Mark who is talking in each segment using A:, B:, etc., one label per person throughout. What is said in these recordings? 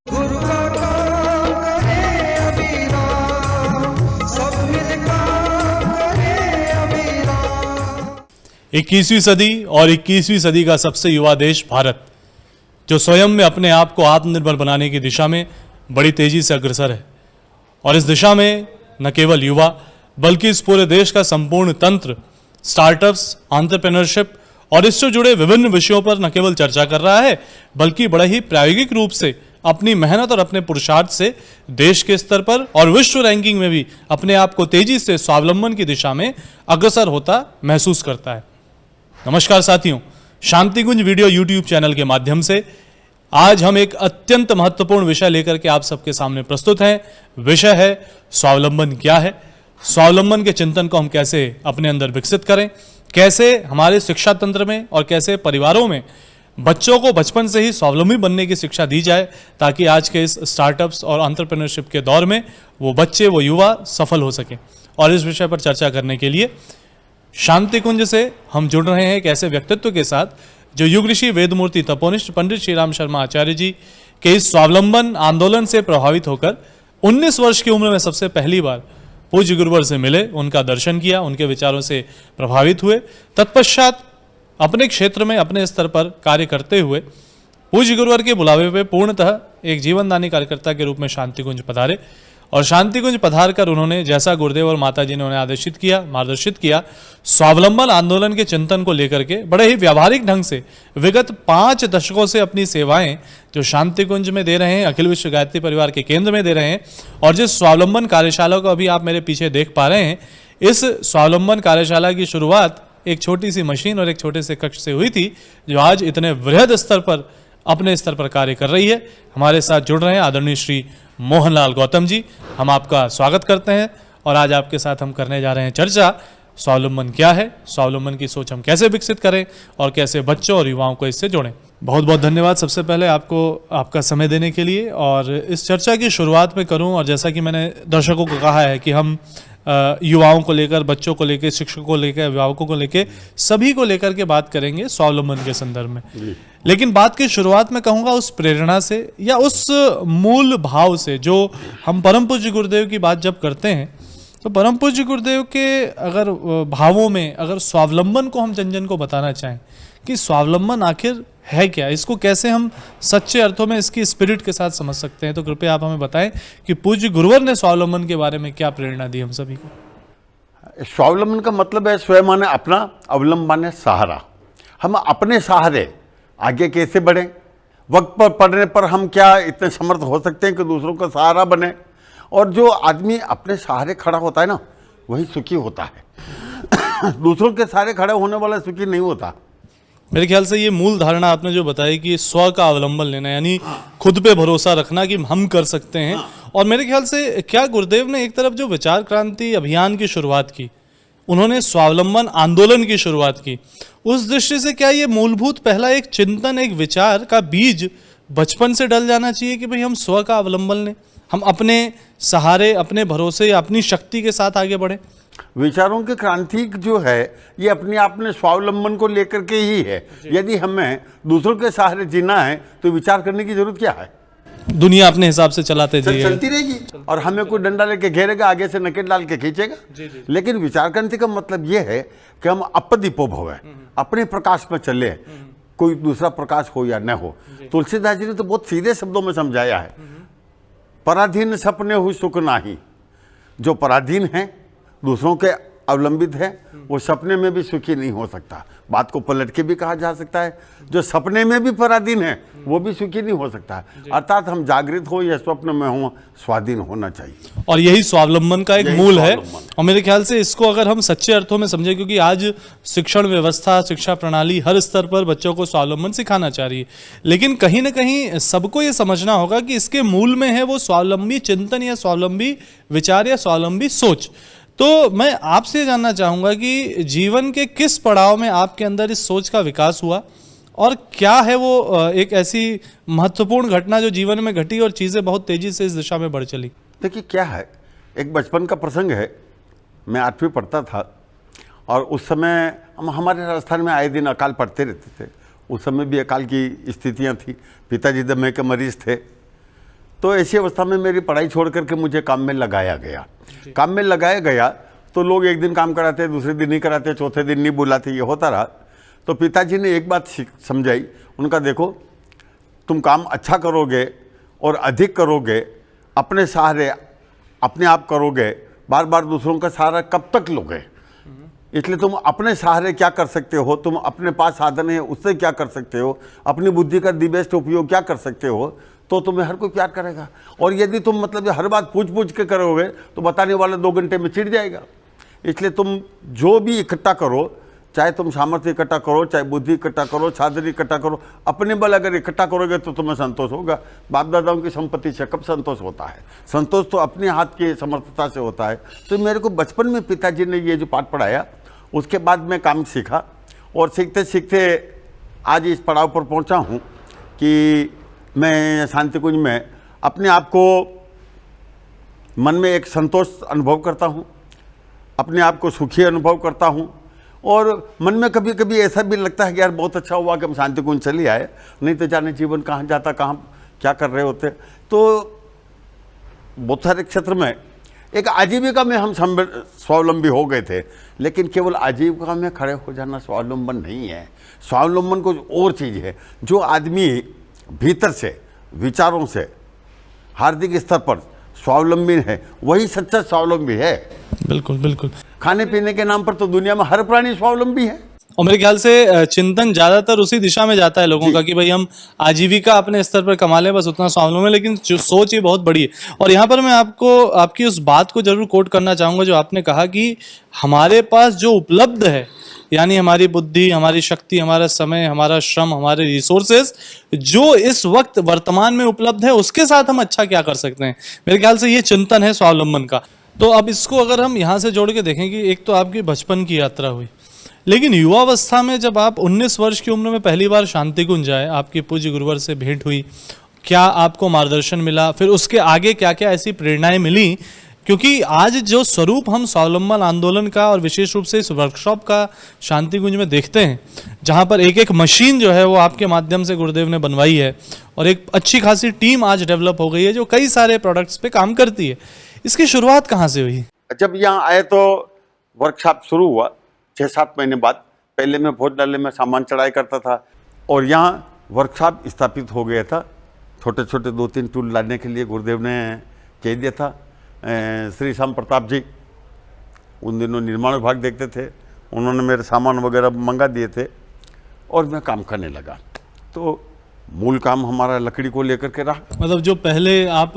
A: गुरु का काम करे अभिराम, सब मिल काम करे अभिराम।
B: 21वीं सदी और 21वीं सदी का सबसे युवा देश भारत, जो स्वयं में अपने आप को आत्मनिर्भर बनाने की दिशा में बड़ी तेजी से अग्रसर है। और इस दिशा में न केवल युवा बल्कि इस पूरे देश का संपूर्ण तंत्र स्टार्टअप्स, एंटरप्रेन्योरशिप और इससे जुड़े विभिन्न विषयों पर न केवल चर्चा कर रहा है बल्कि बड़ा ही प्रायोगिक रूप से अपनी मेहनत और अपने पुरुषार्थ से देश के स्तर पर और विश्व रैंकिंग में भी अपने आप को तेजी से स्वावलंबन की दिशा में अग्रसर होता महसूस करता है। नमस्कार साथियों, शांति कुंज वीडियो यूट्यूब चैनल के माध्यम से आज हम एक अत्यंत महत्वपूर्ण विषय लेकर के आप सबके सामने प्रस्तुत हैं। विषय है स्वावलंबन क्या है, स्वावलंबन के चिंतन को हम कैसे अपने अंदर विकसित करें, कैसे हमारे शिक्षा तंत्र में और कैसे परिवारों में बच्चों को बचपन से ही स्वावलंबी बनने की शिक्षा दी जाए ताकि आज के इस स्टार्टअप्स और एंटरप्रेन्योरशिप के दौर में वो बच्चे, वो युवा सफल हो सकें। और इस विषय पर चर्चा करने के लिए शांति कुंज से हम जुड़ रहे हैं एक ऐसे व्यक्तित्व के साथ जो युग ऋषि वेदमूर्ति तपोनिष्ठ पंडित श्री राम शर्मा आचार्य जी के इस स्वावलंबन आंदोलन से प्रभावित होकर 19 वर्ष की उम्र में सबसे पहली बार पूज्य गुरुवर से मिले, उनका दर्शन किया, उनके विचारों से प्रभावित हुए। तत्पश्चात अपने क्षेत्र में अपने स्तर पर कार्य करते हुए पूज्य गुरुवर के बुलावे पे पूर्णतः एक जीवनदानी कार्यकर्ता के रूप में शांति कुंज पधारे। और शांति कुंज पधार कर उन्होंने, जैसा गुरुदेव और माता जी ने उन्हें आदेशित किया, मार्गदर्शित किया, स्वावलंबन आंदोलन के चिंतन को लेकर के बड़े ही व्यावहारिक ढंग से विगत 5 दशकों से अपनी सेवाएं जो शांति कुंज में दे रहे हैं, अखिल विश्व गायत्री परिवार के केंद्र में दे रहे हैं। और जिस स्वावलंबन कार्यशाला को अभी आप मेरे पीछे देख पा रहे हैं, इस स्वावलंबन कार्यशाला की शुरुआत एक छोटी सी मशीन और एक छोटे से कक्ष से हुई थी, जो आज इतने वृहद स्तर पर अपने स्तर पर कार्य कर रही है। हमारे साथ जुड़ रहे हैं आदरणीय श्री मोहनलाल गौतम जी। हम आपका स्वागत करते हैं और आज आपके साथ हम करने जा रहे हैं चर्चा, स्वावलंबन क्या है, स्वावलंबन की सोच हम कैसे विकसित करें और कैसे बच्चों और युवाओं को इससे जोड़ें। बहुत बहुत धन्यवाद सबसे पहले आपको, आपका समय देने के लिए। और इस चर्चा की शुरुआत में करूं, और जैसा कि मैंने दर्शकों को कहा है कि हम युवाओं को लेकर, बच्चों को लेकर, शिक्षकों को लेकर, अभिभावकों को लेकर, सभी को लेकर के बात करेंगे स्वावलंबन के संदर्भ में। लेकिन बात की शुरुआत में कहूँगा उस प्रेरणा से या उस मूल भाव से जो हम परम पूज्य गुरुदेव की बात जब करते हैं तो परम पूज्य गुरुदेव के अगर भावों में अगर स्वावलंबन को हम जन जन को बताना चाहें कि स्वावलंबन आखिर है क्या, इसको कैसे हम सच्चे अर्थों में इसकी स्पिरिट के साथ समझ सकते हैं, तो कृपया आप हमें बताएं कि पूज्य गुरुवर ने स्वावलंबन के बारे में क्या प्रेरणा दी हम सभी को।
C: स्वावलंबन का मतलब है स्वयं माने अपना, अवलंबन माने सहारा। हम अपने सहारे आगे कैसे बढ़ें, वक्त पर पड़ने पर हम क्या इतने समर्थ हो सकते हैं कि दूसरों का सहारा बने। और जो आदमी अपने सहारे खड़ा होता है ना, वही सुखी होता है। दूसरों के सहारे खड़े होने वाला सुखी नहीं होता।
B: मेरे ख्याल से ये मूल धारणा आपने जो बताई कि स्व का अवलंबन लेना, यानी खुद पे भरोसा रखना कि हम कर सकते हैं। और मेरे ख्याल से क्या गुरुदेव ने एक तरफ जो विचार क्रांति अभियान की शुरुआत की, उन्होंने स्वावलंबन आंदोलन की शुरुआत की, उस दृष्टि से क्या ये मूलभूत पहला एक चिंतन, एक विचार का बीज बचपन से डल जाना चाहिए कि भाई हम स्व का अवलंबन लें, हम अपने सहारे, अपने भरोसे या अपनी शक्ति के साथ आगे बढ़ें।
C: विचारों की क्रांति जो है ये अपने आप में स्वावलंबन को लेकर के ही है। यदि हमें दूसरों के सहारे जीना है तो विचार करने की जरूरत क्या है,
B: दुनिया अपने हिसाब से चलाते जाइए,
C: चलती रहेगी और हमें कोई डंडा लेके घेरेगा, आगे से नकेल डाल के खींचेगा। लेकिन विचार क्रांति का मतलब ये है कि हम अपदीपो भव है, अपने प्रकाश में चले, कोई दूसरा प्रकाश हो या न हो। तुलसीदास जी ने तो बहुत सीधे शब्दों में समझाया है, पराधीन सपने हुई सुख नाही। जो पराधीन है, दूसरों के अवलंबित है, वो सपने में भी सुखी नहीं हो सकता। बात को पलट के भी कहा जा सकता है, जो सपने में भी पराधीन है वो भी सुखी नहीं हो सकता। अर्थात हम जागृत हो या स्वप्न में हो, स्वाधीन होना चाहिए।
B: और यही स्वावलंबन का एक मूल है। और मेरे ख्याल से इसको अगर हम सच्चे अर्थों में समझें, क्योंकि आज शिक्षण व्यवस्था, शिक्षा प्रणाली हर स्तर पर बच्चों को स्वावलंबन सिखाना चाह रही है, लेकिन कहीं ना कहीं सबको ये समझना होगा कि इसके मूल में है वो स्वावलंबी चिंतन या स्वावलंबी विचार या स्वावलंबी सोच। तो मैं आपसे जानना चाहूँगा कि जीवन के किस पड़ाव में आपके अंदर इस सोच का विकास हुआ और क्या है वो एक ऐसी महत्वपूर्ण घटना जो जीवन में घटी और चीज़ें बहुत तेज़ी से इस दिशा में बढ़ चली।
C: देखिए क्या है, एक बचपन का प्रसंग है। मैं 8वीं पढ़ता था और उस समय हम हमारे राजस्थान में आए दिन अकाल पड़ते रहते थे। उस समय भी अकाल की स्थितियां थी। पिताजी दमे के मरीज थे, तो ऐसी अवस्था में मेरी पढ़ाई छोड़ करके मुझे काम में लगाया गया। काम में लगाया गया तो लोग एक दिन काम कराते, दूसरे दिन नहीं कराते, चौथे दिन नहीं बुलाते, ये होता रहा। तो पिताजी ने एक बात समझाई, उनका देखो तुम काम अच्छा करोगे और अधिक करोगे, अपने सहारे अपने आप करोगे, बार बार दूसरों का सहारा कब तक लोगे? इसलिए तुम अपने सहारे क्या कर सकते हो, तुम अपने पास साधन है उससे क्या कर सकते हो, अपनी बुद्धि का दी बेस्ट उपयोग क्या कर सकते हो, तो तुम्हें हर कोई प्यार करेगा। और यदि तुम मतलब हर बात पूछ पूछ के करोगे तो बताने वाला 2 घंटे में चिढ़ जाएगा। इसलिए तुम जो भी इकट्ठा करो, चाहे तुम सामर्थ्य इकट्ठा करो, चाहे बुद्धि इकट्ठा करो, साधन इकट्ठा करो, अपने बल अगर इकट्ठा करोगे तो तुम्हें संतोष होगा। बाप दादाओं की संपत्ति से कब संतोष होता है? संतोष तो अपने हाथ की समर्थता से होता है। तो मेरे को बचपन में पिताजी ने ये जो पाठ पढ़ाया, उसके बाद मैं काम सीखा और सीखते सीखते आज इस पड़ाव पर पहुंचा हूं कि मैं शांति कुंज में अपने आप को मन में एक संतोष अनुभव करता हूं, अपने आप को सुखी अनुभव करता हूं। और मन में कभी कभी ऐसा भी लगता है कि यार बहुत अच्छा हुआ कि हम शांति कुंज चले आए, नहीं तो जाने जीवन कहाँ जाता, कहाँ क्या कर रहे होते। तो बहुत सारे क्षेत्र में एक आजीविका में हम स्वावलंबी हो गए थे, लेकिन केवल आजीविका में खड़े हो जाना स्वावलंबन नहीं है। स्वावलंबन कुछ और चीज़ है। जो आदमी भीतर से, विचारों से, हार्दिक स्तर पर स्वावलंबी है, वही सच्चा स्वावलंबी है।
B: बिल्कुल बिल्कुल।
C: खाने पीने के नाम पर तो दुनिया में हर प्राणी स्वावलंबी है।
B: और मेरे ख्याल से चिंतन ज्यादातर उसी दिशा में जाता है लोगों का कि भाई हम आजीविका अपने स्तर पर कमा लें, बस उतना स्वावलंबी में। लेकिन जो सोच ये बहुत बड़ी है। और यहाँ पर मैं आपको आपकी उस बात को जरूर कोट करना चाहूंगा जो आपने कहा कि हमारे पास जो उपलब्ध है, यानी हमारी बुद्धि, हमारी शक्ति, हमारा समय, हमारा श्रम, हमारे रिसोर्सेज जो इस वक्त वर्तमान में उपलब्ध है, उसके साथ हम अच्छा क्या कर सकते हैं। मेरे ख्याल से ये चिंतन है स्वावलंबन का। तो अब इसको अगर हम यहाँ से जोड़ के देखें कि एक तो आपकी बचपन की यात्रा हुई, लेकिन युवावस्था में जब आप 19 वर्ष की उम्र में पहली बार शांति कुंज आए, आपकी पूज्य गुरुवर से भेंट हुई, क्या आपको मार्गदर्शन मिला, फिर उसके आगे क्या क्या ऐसी प्रेरणाएं मिली? क्योंकि आज जो स्वरूप हम स्वावलंबन आंदोलन का और विशेष रूप से इस वर्कशॉप का शांति कुंज में देखते हैं, जहां पर एक एक मशीन जो है वो आपके माध्यम से गुरुदेव ने बनवाई है और एक अच्छी खासी टीम आज डेवलप हो गई है जो कई सारे प्रोडक्ट्स पे काम करती है, इसकी शुरुआत कहाँ से हुई?
C: जब यहाँ आए तो वर्कशॉप शुरू हुआ 6-7 महीने बाद। पहले मैं भोजनालय में सामान चढ़ाई करता था और यहाँ वर्कशॉप स्थापित हो गया था। छोटे छोटे 2-3 टूल लाने के लिए गुरुदेव ने कह दिया था। श्री श्याम प्रताप जी उन दिनों निर्माण विभाग देखते थे, उन्होंने मेरे सामान वगैरह मंगा दिए थे और मैं काम करने लगा। तो मूल काम हमारा लकड़ी को लेकर के रहा।
B: मतलब जो पहले आप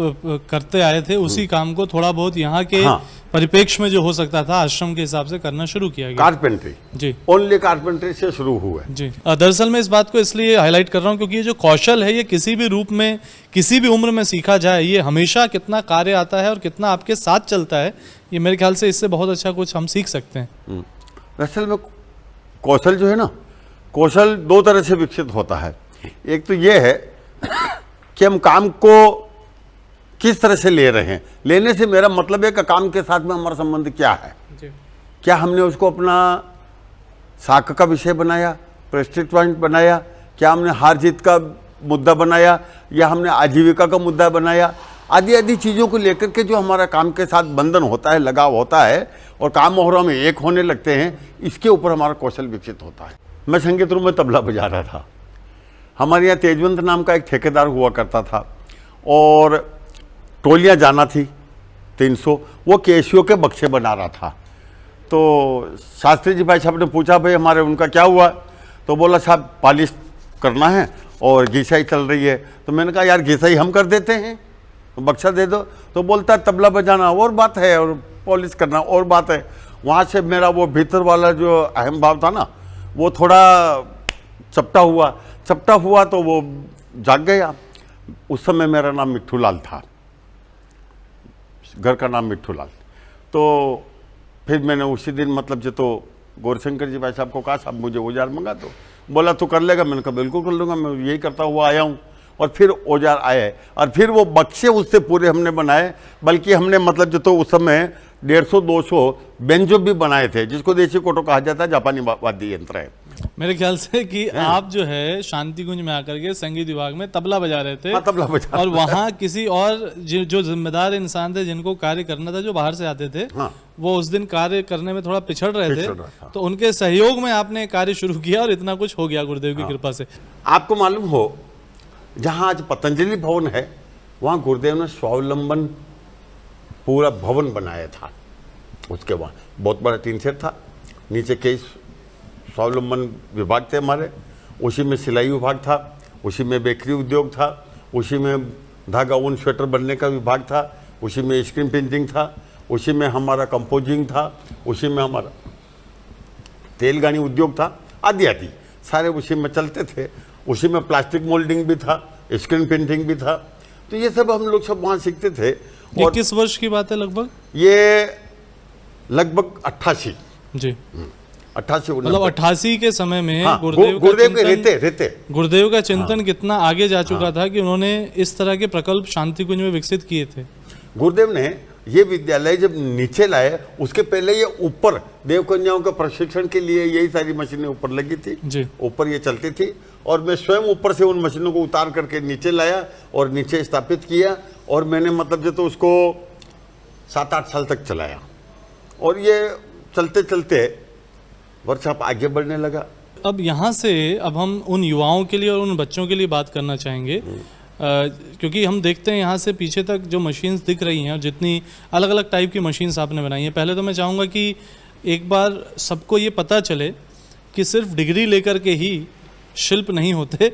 B: करते आए थे उसी काम को थोड़ा बहुत यहाँ के परिप्रेक्ष्य में जो हो सकता था आश्रम के हिसाब से करना शुरू किया गया।
C: कारपेंट्री
B: जी,
C: ओनली कारपेंट्री से शुरू हुआ
B: जी। दरअसल मैं इस बात को इसलिए हाईलाइट कर रहा हूँ क्योंकि ये जो कौशल है ये किसी भी रूप में, किसी भी उम्र में सीखा जाए, ये हमेशा कितना कार्य आता है और कितना आपके साथ चलता है, ये मेरे ख्याल से इससे बहुत अच्छा कुछ हम सीख सकते हैं।
C: असल में कौशल जो है ना, कौशल 2 तरह से विकसित होता है। एक तो ये है कि हम काम को किस तरह से ले रहे हैं। लेने से मेरा मतलब है कि काम के साथ में हमारा संबंध क्या है
B: जी।
C: क्या हमने उसको अपना साख का विषय बनाया, प्रेस्टीज पॉइंट बनाया, क्या हमने हार जीत का मुद्दा बनाया, या हमने आजीविका का मुद्दा बनाया, आदि आदि चीज़ों को लेकर के जो हमारा काम के साथ बंधन होता है, लगाव होता है और काम और हम एक होने लगते हैं, इसके ऊपर हमारा कौशल विकसित होता है। मैं संगीत रूम में तबला बजा रहा था। हमारे यहाँ तेजवंत नाम का एक ठेकेदार हुआ करता था और टोलियाँ जाना थी 300, वो केशियो के बक्से बना रहा था। तो शास्त्री जी भाई साहब ने पूछा भाई हमारे उनका क्या हुआ, तो बोला साहब पॉलिश करना है और घिसाई चल रही है। तो मैंने कहा यार घिसाई हम कर देते हैं, तो बक्सा दे दो। तो बोलता है तबला बजाना और बात है और पॉलिश करना और बात है। वहाँ से मेरा वो भीतर वाला जो अहम भाव था ना, वो थोड़ा चपटा हुआ तो वो जाग गया। उस समय मेरा नाम मिट्ठू लाल था, घर का नाम मिट्ठू लाल। तो फिर मैंने उसी दिन मतलब जो तो गौरशंकर जी भाई साहब को कहा साहब मुझे औजार मंगा दो। बोला तू कर लेगा? मैंने कहा बिल्कुल कर लूँगा, मैं यही करता हुआ आया हूँ। और फिर औजार आए और फिर वो बक्से उससे पूरे हमने बनाए, बल्कि हमने मतलब जो तो उस समय 150-200 बेंजो भी बनाए थे, जिसको देसी कोटो कहा जाता है, जापानी वाद्य यंत्र है।
B: मेरे ख्याल से कि आप जो है शांति कुंज में आकर के संगीत विभाग में तबला बजा रहे थे।
C: हाँ, तबला बजा।
B: और वहाँ किसी और जो जिम्मेदार इंसान थे जिनको कार्य करना था, जो बाहर से आते थे,
C: हाँ।
B: वो उस दिन कार्य करने में थोड़ा पिछड़ रहे थे,
C: पिछड़ रहा था।
B: तो उनके सहयोग में आपने कार्य शुरू किया और इतना कुछ हो गया गुरुदेव की कृपा से।
C: आपको मालूम हो, जहाँ आज पतंजलि भवन है वहाँ गुरुदेव ने स्वावलंबन पूरा भवन बनाया था। उसके बाद बहुत बड़ा टीन सेट था, नीचे कई स्वावलंबन विभाग थे हमारे, उसी में सिलाई विभाग था, उसी में बेकरी उद्योग था, उसी में धागा ऊन स्वेटर बनने का विभाग था, उसी में स्क्रीन पेंटिंग था, उसी में हमारा कंपोजिंग था, उसी में हमारा तेलगानी उद्योग था, आदि आदि सारे उसी में चलते थे। उसी में प्लास्टिक मोल्डिंग भी था, स्क्रीन पेंटिंग भी था। तो ये सब हम लोग सब वहाँ सीखते थे।
B: ये किस वर्ष की बात है लगभग?
C: ये लगभग 88
B: जी,
C: 88
B: मतलब 88 के समय में
C: हाँ,
B: गुरुदेव
C: के रहते
B: गुरुदेव का चिंतन कितना आगे जा चुका था कि उन्होंने इस तरह के प्रकल्प शांति कुंज में विकसित किए थे।
C: गुरुदेव ने ये विद्यालय जब नीचे लाए, उसके पहले ये ऊपर देव कन्याओं के प्रशिक्षण के लिए यही सारी मशीनें ऊपर लगी थी
B: जी।
C: ऊपर ये चलती थी, और मैं स्वयं ऊपर से उन मशीनों को उतार करके नीचे लाया और नीचे स्थापित किया। और मैंने मतलब जो तो उसको 7-8 साल तक चलाया, और ये चलते चलते वर्कशॉप आगे बढ़ने लगा।
B: अब यहाँ से अब हम उन युवाओं के लिए और उन बच्चों के लिए बात करना चाहेंगे, क्योंकि हम देखते हैं यहाँ से पीछे तक जो मशीन्स दिख रही हैं और जितनी अलग अलग टाइप की मशीन्स आपने बनाई हैं। पहले तो मैं चाहूँगा कि एक बार सबको ये पता चले कि सिर्फ डिग्री लेकर के ही शिल्प नहीं होते,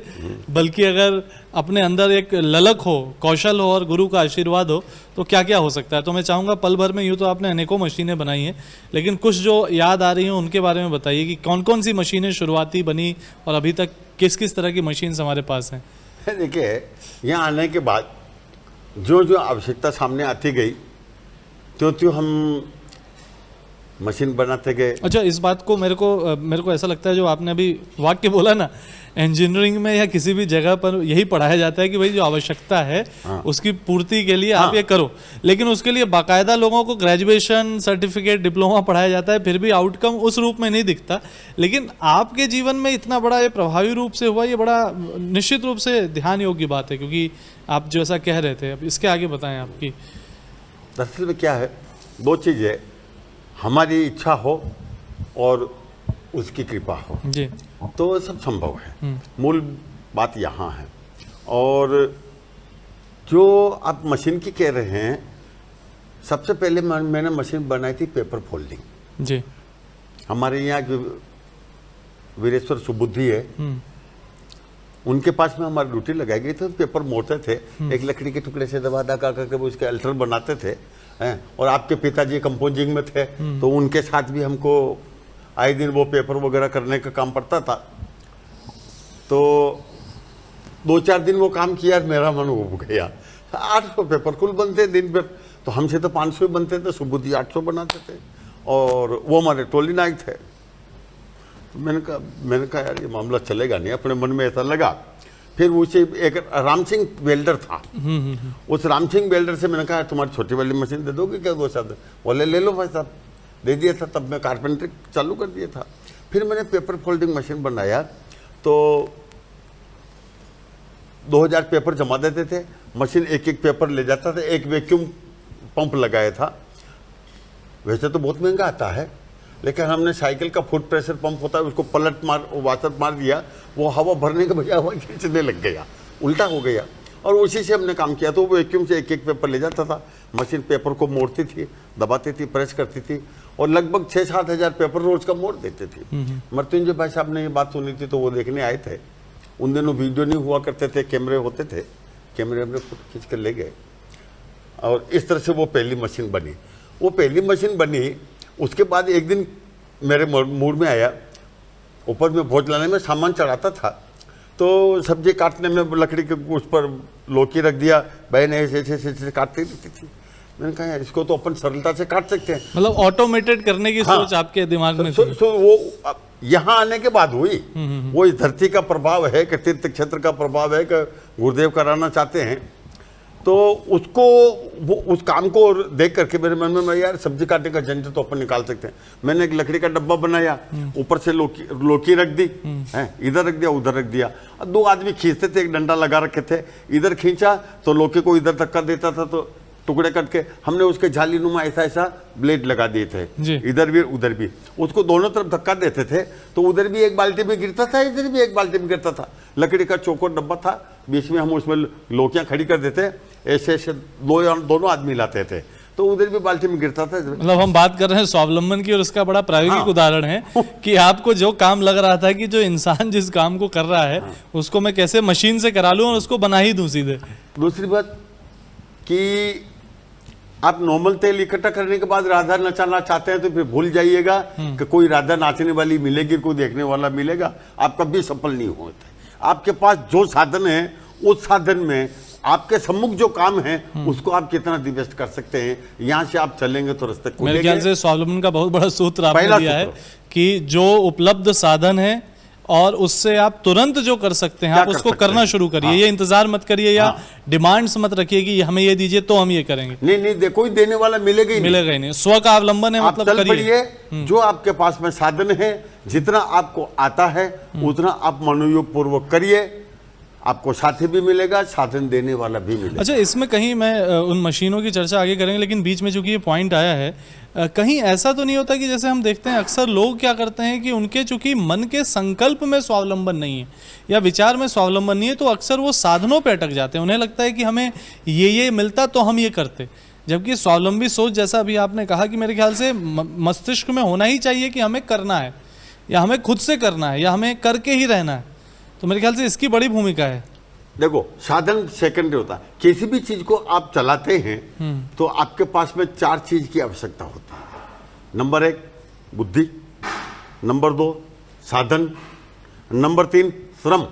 B: बल्कि अगर अपने अंदर एक ललक हो, कौशल हो और गुरु का आशीर्वाद हो तो क्या क्या हो सकता है। तो मैं चाहूँगा पल भर में, यूँ तो आपने अनेकों मशीनें बनाई हैं, लेकिन कुछ जो याद आ रही हैं उनके बारे में बताइए कि कौन कौन सी मशीनें शुरुआती बनी और अभी तक किस किस तरह की मशीन्स हमारे पास हैं।
C: देखिए, यहाँ आने के बाद जो जो आवश्यकता सामने आती गई त्यों त्यों हम मशीन बनाते गए।
B: अच्छा, इस बात को मेरे को ऐसा लगता है जो आपने अभी वाक्य बोला ना, इंजीनियरिंग में या किसी भी जगह पर यही पढ़ाया जाता है कि भाई जो आवश्यकता है उसकी पूर्ति के लिए आप ये करो, लेकिन उसके लिए बाकायदा लोगों को ग्रेजुएशन, सर्टिफिकेट, डिप्लोमा पढ़ाया जाता है, फिर भी आउटकम उस रूप में नहीं दिखता। लेकिन आपके जीवन में इतना बड़ा ये प्रभावी रूप से हुआ, ये बड़ा निश्चित रूप से ध्यान योग्य बात है, क्योंकि आप जो ऐसा कह रहे थे। अब इसके आगे बताएं आपकी।
C: दरअसल में क्या है, दो चीज़ें, हमारी इच्छा हो और उसकी कृपा हो
B: जी,
C: तो सब संभव है। मूल बात यहाँ है। और जो आप मशीन की कह रहे हैं, सबसे पहले मैंने मशीन बनाई थी पेपर फोल्डिंग
B: जी।
C: हमारे यहाँ जो वीरेश्वर सुबुद्धि है, उनके पास में हमारी ड्यूटी लगाई गई थी। पेपर मोड़ते थे, एक लकड़ी के टुकड़े से दबा दबा करके उसके अल्टर बनाते थे हैं। और आपके पिताजी कंपोजिंग में थे, तो उनके साथ भी हमको आए दिन वो पेपर वगैरह करने का काम पड़ता था। तो 2-4 दिन वो काम किया, मेरा मन उब गया। 800 पेपर कुल बनते दिन भर, तो हमसे तो 500 बनते थे, सुबुद्धि 800 बनाते थे, और वो हमारे टोली नायक थे। तो मैंने कहा यार ये मामला चलेगा नहीं, अपने मन में ऐसा लगा। फिर उसे एक राम सिंह वेल्डर था, उस राम सिंह वेल्डर से मैंने कहा तुम्हारी छोटी वाली मशीन दे दोगे क्या 2 साल? बोले ले लो भाई साहब। दे दिया था, तब मैं कारपेंटरी चालू कर दिया था। फिर मैंने पेपर फोल्डिंग मशीन बनाया, तो 2000 पेपर जमा देते थे, मशीन एक एक पेपर ले जाता था। एक वैक्यूम पंप लगाया था, वैसे तो बहुत महंगा आता है, लेकिन हमने साइकिल का फुट प्रेशर पंप होता है, उसको पलट मार वाशर मार दिया, वो हवा भरने के बजाय हवा खींचने लग गया, उल्टा हो गया। और उसी से हमने काम किया। तो वो वैक्यूम से एक एक पेपर ले जाता था, मशीन पेपर को मोड़ती थी, दबाती थी, प्रेस करती थी, और लगभग 6-7 हज़ार पेपर रोज का मोड़ देते थे। मृत्युंजय भाई साहब ने ये बात सुनी थी, तो वो देखने आए थे। उन दिनों वीडियो नहीं हुआ करते थे, कैमरे होते थे, कैमरे में फोटो खींच कर ले गए। और इस तरह से वो पहली मशीन बनी। वो पहली मशीन बनी, उसके बाद एक दिन मेरे मूड में आया, ऊपर में भोज लाने में सामान चढ़ाता था, तो सब्जी काटने में लकड़ी के उस पर लौकी रख दिया, बहन ऐसे काटती रहती थी। मैंने कहा यार इसको तो अपन सरलता से काट सकते हैं।
B: मतलब ऑटोमेटेड करने की सोच आपके दिमाग में थी।
C: वो यहाँ आने के बाद हुई। वो इस धरती का प्रभाव है कि तीर्थ क्षेत्र का प्रभाव है कि गुरुदेव कराना चाहते हैं। तो उसको वो उस काम को देख करके मेरे मन में, मैं यार सब्जी काटने का झंझट तो अपन निकाल सकते हैं। मैंने एक लकड़ी का डब्बा बनाया, ऊपर से लौकी रख दी, है इधर रख दिया उधर रख दिया। दो आदमी खींचते थे, एक डंडा लगा रखे थे, इधर खींचा तो लौकी को इधर धक्का देता था तो टुकड़े कट के हमने उसके झाली नुमा ऐसा ऐसा ब्लेड लगा दिए थे, इधर भी उधर भी। उसको दोनों तरफ धक्का देते थे तो उधर भी एक बाल्टी में गिरता था, इधर भी एक बाल्टी में गिरता था। लकड़ी का चौकोर डब्बा था, बीच में हम उसमें लौकियां खड़ी कर देते, ऐसे ऐसे दोनों आदमी लाते थे तो उधर भी बाल्टी में गिरता था।
B: मतलब हम बात कर रहे हैं स्वावलंबन की और उसका बड़ा प्रायोगिक उदाहरण है कि आपको जो काम लग रहा था कि जो इंसान जिस काम को कर रहा है उसको मैं कैसे मशीन से करा लूं और उसको बना ही दूं सीधे।
C: दूसरी बात कि आप नॉर्मल तेल इकट्ठा करने के बाद राधा नचाना चाहते हैं तो फिर भूल जाइएगा कि कोई राधा नाचने वाली मिलेगी, कोई देखने वाला मिलेगा, आप कभी सफल नहीं होते। आपके पास जो साधन है उस साधन में आपके सम्मुख जो काम है उसको आप कितना दिव्यस्त कर सकते हैं, यहाँ से आप चलेंगे तो रास्ते खुलेंगे।
B: मेरे ख्याल से स्वावलंबन का बहुत बड़ा सूत्र आपने दिया है कि जो उपलब्ध साधन है और उससे आप तुरंत जो कर सकते हैं आप उसको करना शुरू करिए। ये इंतजार मत करिए या डिमांड्स मत रखिए कि हमें ये दीजिए तो हम ये करेंगे।
C: नहीं देखो ही देने वाला मिलेगा ही
B: नहीं। स्व का अवलंबन है, मतलब
C: करिए। जो आपके पास में साधन है, जितना आपको आता है उतना आप मनोयोग पूर्वक करिए, आपको साथी भी मिलेगा, साधन देने वाला भी मिलेगा।
B: अच्छा, इसमें कहीं मैं उन मशीनों की चर्चा आगे करेंगे, लेकिन बीच में चूंकि ये पॉइंट आया है, कहीं ऐसा तो नहीं होता कि जैसे हम देखते हैं अक्सर लोग क्या करते हैं कि उनके चूंकि मन के संकल्प में स्वावलंबन नहीं है या विचार में स्वावलंबन नहीं है तो अक्सर वो साधनों पे अटक जाते हैं। उन्हें लगता है कि हमें ये मिलता तो हम ये करते, जबकि स्वावलंबी सोच जैसा अभी आपने कहा कि मेरे ख्याल से मस्तिष्क में होना ही चाहिए कि हमें करना है या हमें खुद से करना है या हमें करके ही रहना है। तो मेरे ख्याल से इसकी बड़ी भूमिका है।
C: देखो, साधन सेकेंडरी होता है। किसी भी चीज को आप चलाते हैं तो आपके पास में 4 चीज की आवश्यकता होती है। नंबर 1 बुद्धि, नंबर 2 साधन, नंबर 3 श्रम।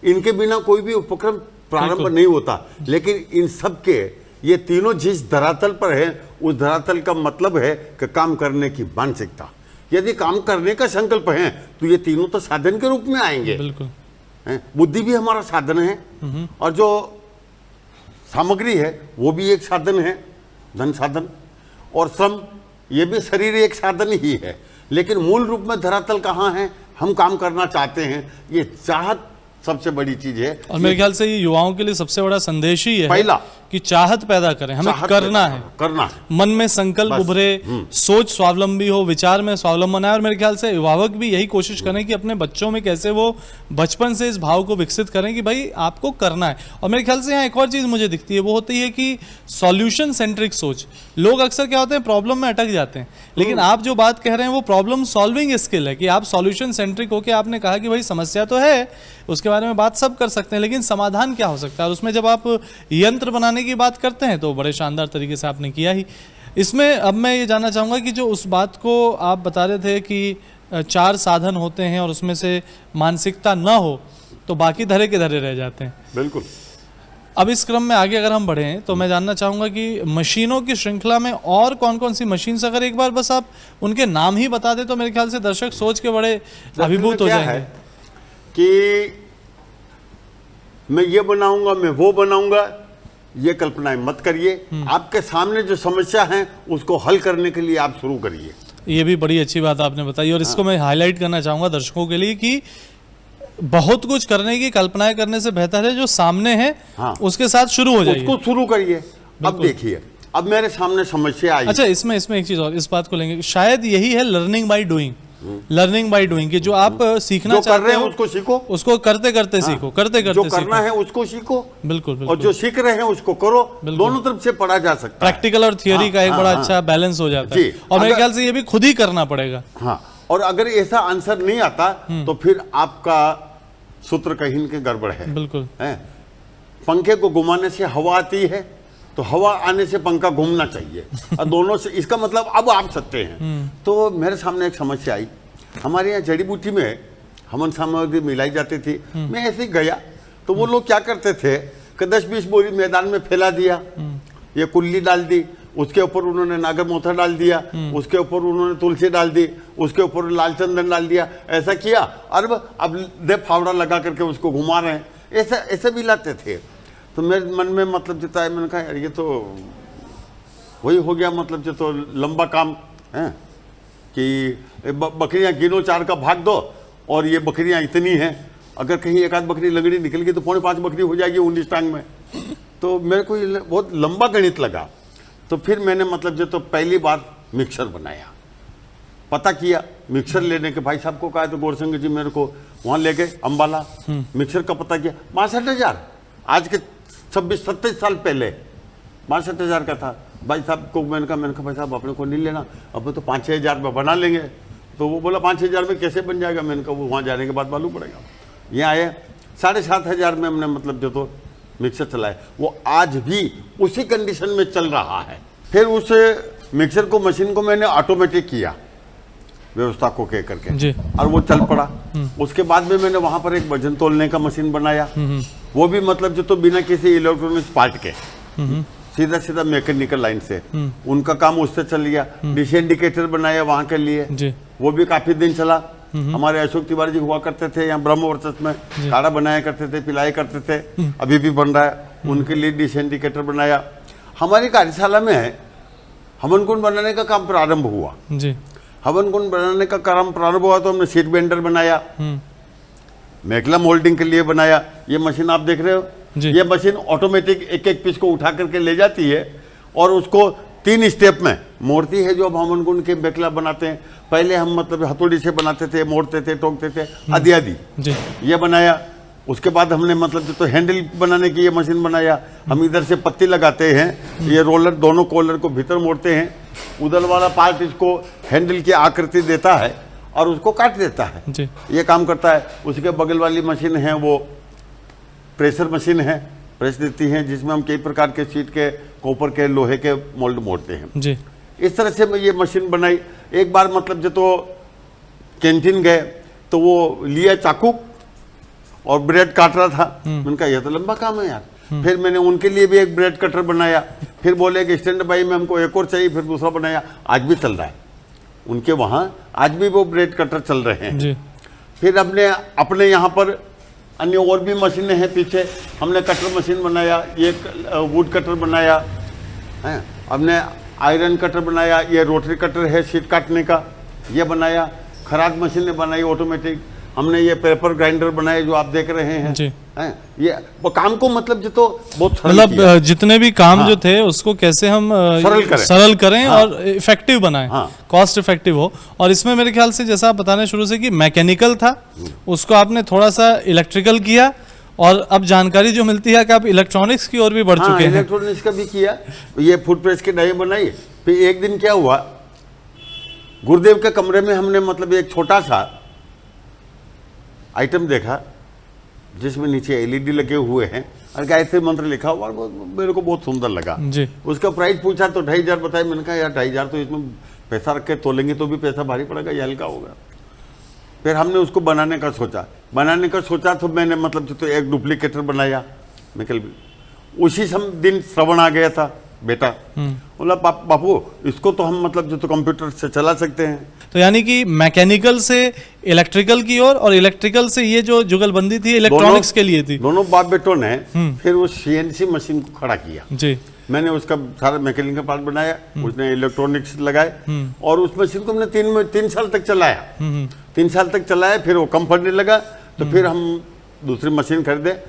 C: इनके बिना कोई भी उपक्रम प्रारंभ नहीं होता। लेकिन इन सब के ये तीनों जिस धरातल पर है उस धरातल का मतलब है कि काम करने की मानसिकता। यदि काम करने का संकल्प है तो ये तीनों तो साधन के रूप में आएंगे।
B: बिल्कुल।
C: बुद्धि भी हमारा साधन है और जो सामग्री है वो भी एक साधन है, धन साधन, और श्रम ये भी शरीर एक साधन ही है। लेकिन मूल रूप में धरातल कहाँ है, हम काम करना चाहते हैं, ये चाहत सबसे बड़ी चीज है।
B: और मेरे ख्याल से ये युवाओं के लिए सबसे बड़ा संदेश ही है
C: पहला
B: कि चाहत पैदा करें, हमें करना है, मन में संकल्प उभरे, सोच स्वावलंबी हो, विचार में स्वावलंबन आए। और मेरे ख्याल से अभिभावक भी यही कोशिश करें कि अपने बच्चों में कैसे वो बचपन से इस भाव को विकसित करें कि भाई आपको करना है। और मेरे ख्याल से यहाँ एक और चीज मुझे दिखती है, वो होती है कि सॉल्यूशन सेंट्रिक सोच। लोग अक्सर क्या होते हैं, प्रॉब्लम में अटक जाते हैं, लेकिन आप जो बात कह रहे हैं वो प्रॉब्लम सॉल्विंग स्किल है कि आप सॉल्यूशन सेंट्रिक होकर आपने कहा कि भाई समस्या तो है, उसके बारे में बात सब कर सकते हैं, लेकिन समाधान क्या हो सकता है। और उसमें जब आप यंत्र बनाने की बात करते हैं तो बड़े शानदार तरीके से आपने किया ही। इसमें अब मैं ये जानना चाहूँगा कि जो उस बात को आप बता रहे थे कि 4 साधन होते हैं और उसमें से मानसिकता ना हो तो बाकी धरे के धरे रह जाते हैं।
C: बिल्कुल।
B: अब इस क्रम में आगे अगर हम बढ़ें तो मैं जानना चाहूँगा कि मशीनों की श्रृंखला में और कौन कौन सी मशीन, अगर एक बार बस आप उनके नाम ही बता दें तो मेरे ख्याल से दर्शक सोच के बड़े अभिभूत हो जाएंगे
C: कि मैं ये बनाऊंगा, मैं वो बनाऊंगा, ये कल्पनाएं मत करिए। आपके सामने जो समस्या है उसको हल करने के लिए आप शुरू करिए।
B: ये भी बड़ी अच्छी बात आपने बताई और इसको मैं हाईलाइट करना चाहूंगा दर्शकों के लिए कि बहुत कुछ करने की कल्पनाएं करने से बेहतर है जो सामने है उसके साथ शुरू हो जाइए,
C: उसको शुरू करिए। अब देखिए, अब मेरे सामने समस्या आई।
B: अच्छा, इसमें एक चीज और, इस बात को लेंगे, शायद यही है learning by doing. Learning by doing कि जो आप सीखना चाहते हैं
C: उसको सीखो,
B: उसको करते करते सीखो, करते करते
C: जो करना है उसको सीखो।
B: बिल्कुल।
C: और जो सीख रहे हैं उसको करो। दोनों तरफ से पढ़ा जा सकता है।
B: प्रैक्टिकल और थियोरी का एक बड़ा अच्छा बैलेंस हो जाता है और मेरे ख्याल से ये भी खुद ही करना पड़ेगा।
C: हाँ, और अगर ऐसा आंसर नहीं आता तो फिर आपका सूत्र कहीं के गड़बड़ है।
B: बिल्कुल।
C: पंखे को घुमाने से हवा आती है तो हवा आने से पंखा घूमना चाहिए और दोनों से, इसका मतलब अब आप सकते हैं। तो मेरे सामने एक समस्या आई। हमारे यहाँ जड़ी बूटी में हवन सामग्री मिलाई जाती थी। मैं ऐसे ही गया तो वो लोग क्या करते थे कि 10-20 बोरी मैदान में फैला दिया, ये कुल्ली डाल दी, उसके ऊपर उन्होंने नागर मोथा डाल दिया, उसके ऊपर उन्होंने तुलसी डाल दी, उसके ऊपर लाल चंदन डाल दिया, ऐसा किया और अब दे फावड़ा लगा करके उसको घुमा रहे हैं। ऐसा भी लाते थे। तो मेरे मन में मतलब जो था, मैंने कहा यार ये तो वही हो गया, मतलब जो तो लंबा काम है कि बकरियां गिनो 4 का भाग दो, और ये बकरियां इतनी हैं, अगर कहीं एक आध बकरी लगड़ी निकल गई तो 4.5 बकरी हो जाएगी 19 टांग में। तो मेरे को ये बहुत लंबा गणित लगा। तो फिर मैंने मतलब जो तो पहली बार मिक्सर बनाया, पता किया मिक्सर लेने के, भाई साहब को कहा तो गौरसंग जी मेरे को वहाँ ले गए अम्बाला, मिक्सर का पता किया 62,000, आज के 26-27 साल पहले 62,000 का था। भाई साहब को मैंने कहा भाई साहब अपने को नहीं लेना, अब तो 5-6 हज़ार में बना लेंगे। तो वो बोला 5-6 हज़ार में कैसे बन जाएगा। मैंने कहा वो वहाँ जाने के बाद मालूम पड़ेगा। यहाँ आए 7,500 में हमने मतलब जो तो मिक्सर चलाए, वो आज भी उसी कंडीशन में चल रहा है। फिर उस मिक्सर को, मशीन को मैंने ऑटोमेटिक किया व्यवस्था को कह करके, और वो चल पड़ा। उसके बाद में मैंने वहां पर एक वजन तोलने का मशीन बनाया, वो भी मतलब जो तो बिना किसी इलेक्ट्रॉनिक्स पार्ट के, सीधा सीधा मैकेनिकल लाइन से उनका काम उससे चल गया। डिश इंडिकेटर बनाया वहां के लिए, वो भी काफी दिन चला। हमारे अशोक तिवारी जी हुआ करते थे यहाँ ब्रह्मवर्चस्व में, काढ़ा बनाया करते थे, पिलाया करते थे, अभी भी बन रहा है, उनके लिए डिश इंडिकेटर बनाया। हमारी कार्यशाला में हवन कुंड बनाने का काम प्रारंभ हुआ। हवन कुंड बनाने का काम प्रारंभ हुआ तो हमने सीट बेंडर बनाया, मैकला मोल्डिंग के लिए बनाया। ये मशीन आप देख रहे हो, ये मशीन ऑटोमेटिक एक पीस को उठा करके ले जाती है और उसको 3 स्टेप में मोड़ती है। जो अब हवन कुंड के मैकला बनाते हैं, पहले हम मतलब हथौड़ी से बनाते थे, मोड़ते थे, टोकते थे, आदि आदि ये बनाया। उसके बाद हमने मतलब जो तो हैंडल बनाने की ये मशीन बनाया। हम इधर से पत्ती लगाते हैं, ये रोलर दोनों कॉलर को भीतर मोड़ते हैं, उधर वाला पार्ट इसको हैंडल की आकृति देता है और उसको काट देता है, ये काम करता है। उसके बगल वाली मशीन है वो प्रेशर मशीन है, प्रेस देती है, जिसमें हम कई प्रकार के शीट के, कॉपर के, लोहे के मोल्ड मोड़ते हैं। इस तरह से मैं ये मशीन बनाई। एक बार मतलब जो तो कैंटीन गए तो वो लिया चाकू और ब्रेड काट रहा था। मैंने कहा यह तो लंबा काम है यार। फिर मैंने उनके लिए भी एक ब्रेड कटर बनाया। फिर बोले कि स्टैंड बाई में हमको एक और चाहिए, फिर दूसरा बनाया। आज भी चल रहा है उनके वहाँ, आज भी वो ब्रेड कटर चल रहे हैं। फिर हमने अपने यहाँ पर अन्य और भी मशीनें हैं पीछे, हमने कटर मशीन बनाया, ये वुड कटर बनाया है, हमने आयरन कटर बनाया, ये रोटरी कटर है शीट काटने का, ये बनाया। खराद मशीनें बनाई ऑटोमेटिक, हमने ये पेपर ग्राइंडर बनाए जो आप देख रहे हैं। ये वो काम को मतलब जो तो बहुत
B: मतलब जितने भी काम जो थे उसको कैसे हम सरल करें और इफेक्टिव बनाएं, कॉस्ट इफेक्टिव हो। और इसमें मेरे ख्याल से जैसा आप बताने शुरू से कि मैकेनिकल था, उसको आपने थोड़ा सा इलेक्ट्रिकल किया, और अब जानकारी जो मिलती है कि आप इलेक्ट्रॉनिक्स की ओर भी बढ़ चुके हैं।
C: इलेक्ट्रॉनिक्स का भी किया, ये फुट प्रेस की डाई बनाई। फिर एक दिन क्या हुआ, गुरुदेव के कमरे में हमने मतलब एक छोटा सा आइटम देखा जिसमें नीचे एलईडी लगे हुए हैं और गायत्री मंत्र लिखा हुआ, मेरे को बहुत सुंदर लगा। उसका प्राइस पूछा तो 2,500 बताया। मैंने कहा यार 2,500 तो इसमें पैसा रख के तोलेंगे तो भी पैसा भारी पड़ेगा, ये हल्का होगा। फिर हमने उसको बनाने का सोचा तो मैंने मतलब जो तो एक डुप्लीकेटर बनाया। मैं कल उसी दिन श्रवण आ गया था बेटा, बोला बापू इसको तो हम मतलब जो तो कंप्यूटर से चला सकते हैं।
B: तो यानी कि मैकेनिकल से इलेक्ट्रिकल की ओर, और इलेक्ट्रिकल से ये जो जुगलबंदी थी इलेक्ट्रॉनिक्स के लिए थी।
C: दोनों बाप बेटों ने फिर वो सीएनसी मशीन को खड़ा किया। मैंने उसका सारा मैकेनिकल पार्ट बनाया, उसने इलेक्ट्रॉनिक्स लगाए और उस मशीन को हमने 3 साल तक चलाया। 3 साल तक चलाया, फिर वो कम पड़ने लगा तो फिर हम दूसरी मशीन खरीदे।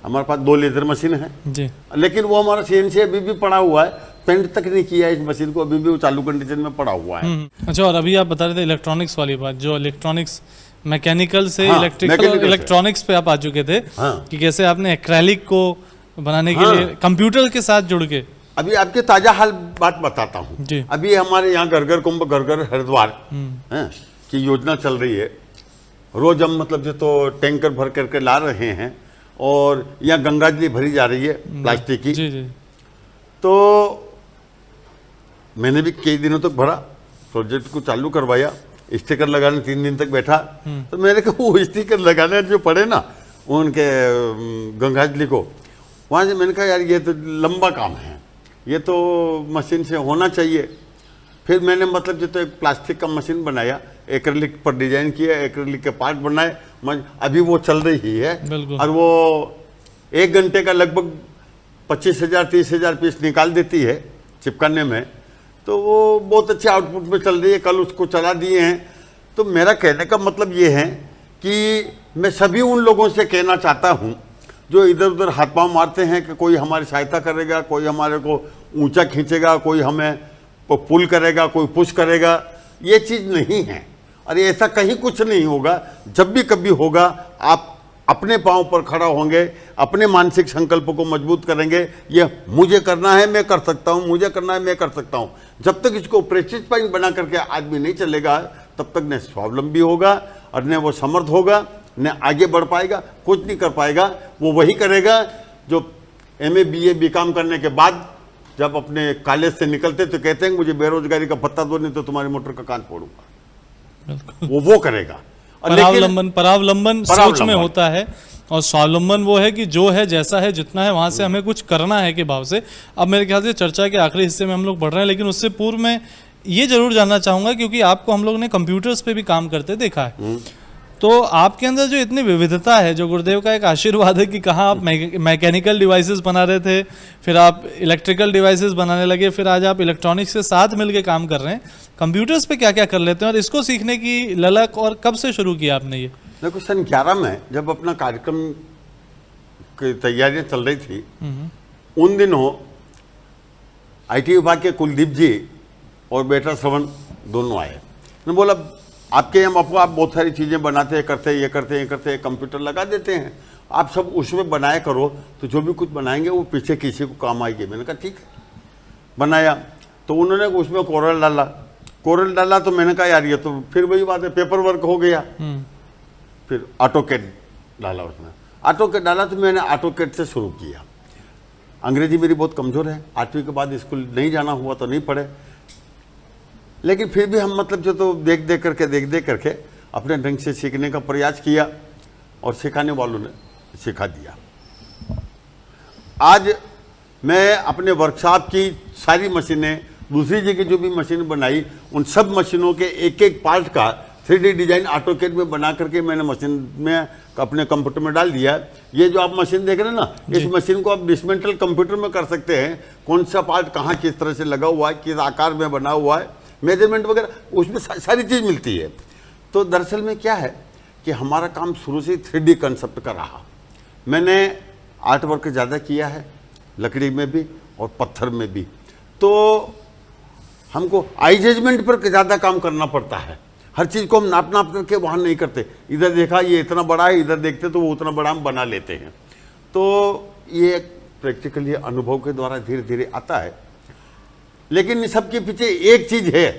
C: हमारे पास 2 लेजर मशीन है जी, लेकिन वो हमारा सीएनसी अभी भी पड़ा हुआ है, पेंट तक नहीं किया इस मशीन को, अभी भी वो चालू कंडीशन में पड़ा हुआ है।
B: अच्छा, और अभी आप बता रहे थे इलेक्ट्रॉनिक्स वाली बात, जो इलेक्ट्रॉनिक्स मैकेनिकल से इलेक्ट्रिकल इलेक्ट्रॉनिक्स पे आप आ चुके थे कि कैसे आपने एक्रेलिक को बनाने के लिए कंप्यूटर के साथ जुड़ के।
C: अभी आपके ताजा हाल बात बताता हूँ जी। अभी हमारे यहाँ घर कुंभ घर हरिद्वार की योजना चल रही है। रोज हम मतलब जो तो टैंकर भर करके ला रहे हैं और यहाँ गंगाजली भरी जा रही है प्लास्टिक की। जी। तो मैंने भी कई दिनों तक भरा, प्रोजेक्ट को चालू करवाया, स्टिकर लगाने 3 दिन तक बैठा। तो मेरे को वो स्टिकर लगाने जो पड़े ना उनके गंगाजली को, वहाँ से मैंने कहा यार ये तो लंबा काम है, ये तो मशीन से होना चाहिए। फिर मैंने मतलब जो तो एक प्लास्टिक का मशीन बनाया, एक्रेलिक पर डिजाइन किया, एक्रेलिक के पार्ट बनाए, अभी वो चल रही है और वो 1 घंटे का लगभग 25,000 30,000 पीस निकाल देती है चिपकाने में, तो वो बहुत अच्छे आउटपुट में चल रही है। कल उसको चला दिए हैं। तो मेरा कहने का मतलब ये है कि मैं सभी उन लोगों से कहना चाहता हूँ जो इधर उधर हाथ पांव मारते हैं कि कोई हमारी सहायता करेगा, कोई हमारे को ऊंचा खींचेगा, कोई हमें पुल करेगा, कोई पुश करेगा। ये चीज़ नहीं है और ऐसा कहीं कुछ नहीं होगा। जब भी कभी होगा आप अपने पांव पर खड़ा होंगे, अपने मानसिक संकल्प को मजबूत करेंगे। ये मुझे करना है, मैं कर सकता हूँ, मुझे करना है, मैं कर सकता हूँ। जब तक इसको प्रेस्टीज पॉइंट बना करके आदमी नहीं चलेगा, तब तक न स्वावलंबी होगा और न वो समर्थ होगा, न आगे बढ़ पाएगा, कुछ नहीं कर पाएगा। वो वही करेगा जो MA BA BCom करने के बाद जब अपने कॉलेज से निकलते तो कहते हैं मुझे बेरोजगारी का भत्ता दो, नहीं तो तुम्हारी मोटर का कान फोड़ूंगा। वो करेगा। और
B: परावलंबन सोच में होता है और स्वावलंबन वो है कि जो है जैसा है जितना है वहां से हमें कुछ करना है के भाव से। अब मेरे ख्याल से चर्चा के आखिरी हिस्से में हम लोग बढ़ रहे हैं, लेकिन उससे पूर्व में ये जरूर जानना चाहूंगा क्योंकि आपको हम लोग ने कंप्यूटर्स पे भी काम करते देखा है, तो आपके अंदर जो इतनी विविधता है, जो गुरुदेव का एक आशीर्वाद है कि कहाँ आप मैकेनिकल डिवाइसेस बना रहे थे, फिर आप इलेक्ट्रिकल डिवाइसेस बनाने लगे, फिर आज आप इलेक्ट्रॉनिक्स के साथ मिलकर काम कर रहे हैं। कंप्यूटर्स पे क्या क्या कर लेते हैं और इसको सीखने की ललक और कब से शुरू किया आपने ये?
C: देखो सन 11 में जब अपना कार्यक्रम की तैयारियां चल रही थी, उन दिनों IT विभाग के कुलदीप जी और बेटा श्रवण दोनों आए। ने बोला आपके हम आपको आप बहुत सारी चीज़ें बनाते हैं, करते हैं, ये करते हैं, ये करते हैं, कंप्यूटर लगा देते हैं, आप सब उसमें बनाया करो, तो जो भी कुछ बनाएंगे वो पीछे किसी को काम आएगी। मैंने कहा ठीक है, बनाया। तो उन्होंने उसमें कोरल डाला तो मैंने कहा यार ये तो फिर वही बात है, पेपर वर्क हो गया। फिर ऑटोकैड डाला, उसमें ऑटोकैड डाला तो मैंने ऑटोकैड से शुरू किया। अंग्रेजी मेरी बहुत कमज़ोर है, 8वीं के बाद स्कूल नहीं जाना हुआ तो नहीं पढ़े, लेकिन फिर भी हम मतलब जो तो देख देख करके अपने ढंग से सीखने का प्रयास किया और सिखाने वालों ने सिखा दिया। आज मैं अपने वर्कशॉप की सारी मशीनें, दूसरी जगह जो भी मशीन बनाई, उन सब मशीनों के एक एक पार्ट का 3D डिजाइन ऑटोकैड में बना करके मैंने मशीन में अपने कंप्यूटर में डाल दिया। ये जो आप मशीन देख रहे हैं ना, इस मशीन को आप डिसमेंटल कंप्यूटर में कर सकते हैं। कौन सा पार्ट कहाँ किस तरह से लगा हुआ है, किस आकार में बना हुआ है, मेजरमेंट वगैरह, उसमें सारी चीज़ मिलती है। तो दरअसल में क्या है कि हमारा काम शुरू से 3D कंसेप्ट का रहा। मैंने आर्ट वर्क ज़्यादा किया है, लकड़ी में भी और पत्थर में भी। तो हमको आई जजमेंट पर ज़्यादा काम करना पड़ता है। हर चीज़ को हम नाप करके वहाँ नहीं करते। इधर देखा ये इतना बड़ा है, इधर देखते तो वो उतना बड़ा हम बना लेते हैं। तो ये प्रैक्टिकली अनुभव के द्वारा धीरे धीरे आता है। लेकिन इन सब के पीछे एक चीज़ है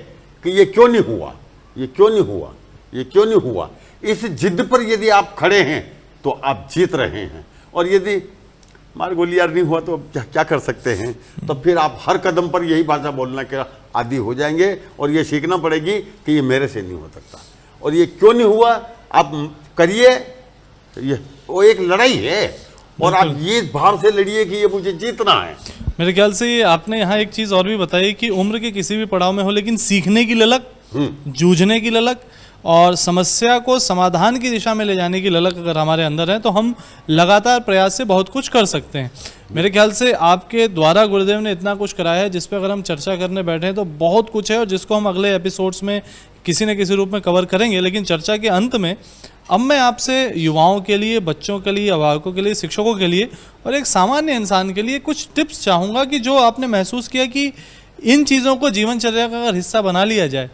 C: कि ये क्यों नहीं हुआ, ये क्यों नहीं हुआ, ये क्यों नहीं हुआ। इस जिद पर यदि आप खड़े हैं तो आप जीत रहे हैं, और यदि मार गोली यार नहीं हुआ तो क्या कर सकते हैं। तो फिर आप हर कदम पर यही भाषा बोलना के आदी हो जाएंगे और ये सीखना पड़ेगी कि ये मेरे से नहीं हो सकता, और ये क्यों नहीं हुआ आप करिए। ये वो एक लड़ाई है और आप ये भाव से लड़िए कि ये मुझे जीतना है।
B: मेरे ख्याल से ये आपने यहाँ एक चीज़ और भी बताई कि उम्र के किसी भी पड़ाव में हो, लेकिन सीखने की ललक, जूझने की ललक और समस्या को समाधान की दिशा में ले जाने की ललक अगर हमारे अंदर है तो हम लगातार प्रयास से बहुत कुछ कर सकते हैं। मेरे ख्याल से आपके द्वारा गुरुदेव ने इतना कुछ कराया है जिस पे अगर हम चर्चा करने बैठे हैं तो बहुत कुछ है, और जिसको हम अगले एपिसोड्स में किसी न किसी रूप में कवर करेंगे। लेकिन चर्चा के अंत में अब मैं आपसे युवाओं के लिए, बच्चों के लिए, अभिभावकों के लिए, शिक्षकों के लिए और एक सामान्य इंसान के लिए कुछ टिप्स चाहूँगा कि जो आपने महसूस किया कि इन चीज़ों को जीवनचर्या का अगर हिस्सा बना लिया जाए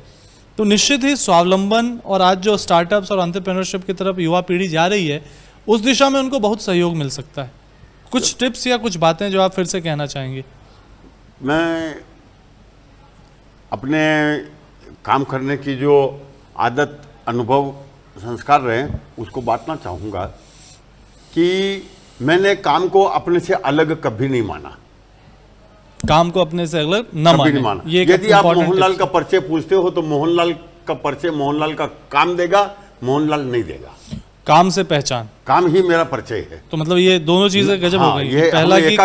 B: तो निश्चित ही स्वावलंबन और आज जो स्टार्टअप्स और एंटरप्रेन्योरशिप की तरफ युवा पीढ़ी जा रही है उस दिशा में उनको बहुत सहयोग मिल सकता है। कुछ टिप्स या कुछ बातें जो आप फिर से कहना चाहेंगे?
C: मैं अपने काम करने की जो आदत, अनुभव, संस्कार रहे उसको बांटना चाहूँगा कि मैंने काम को अपने से अलग कभी नहीं माना।
B: काम को अपने से अलग न माना।
C: ये यदि आप मोहनलाल का परिचय पूछते हो तो मोहनलाल का परिचय मोहनलाल का काम देगा, मोहनलाल नहीं देगा।
B: काम से पहचान, काम
C: ही मेरा परिचय है।
B: तो मतलब ये दोनों चीजें गजब हो गई।
C: पहला कि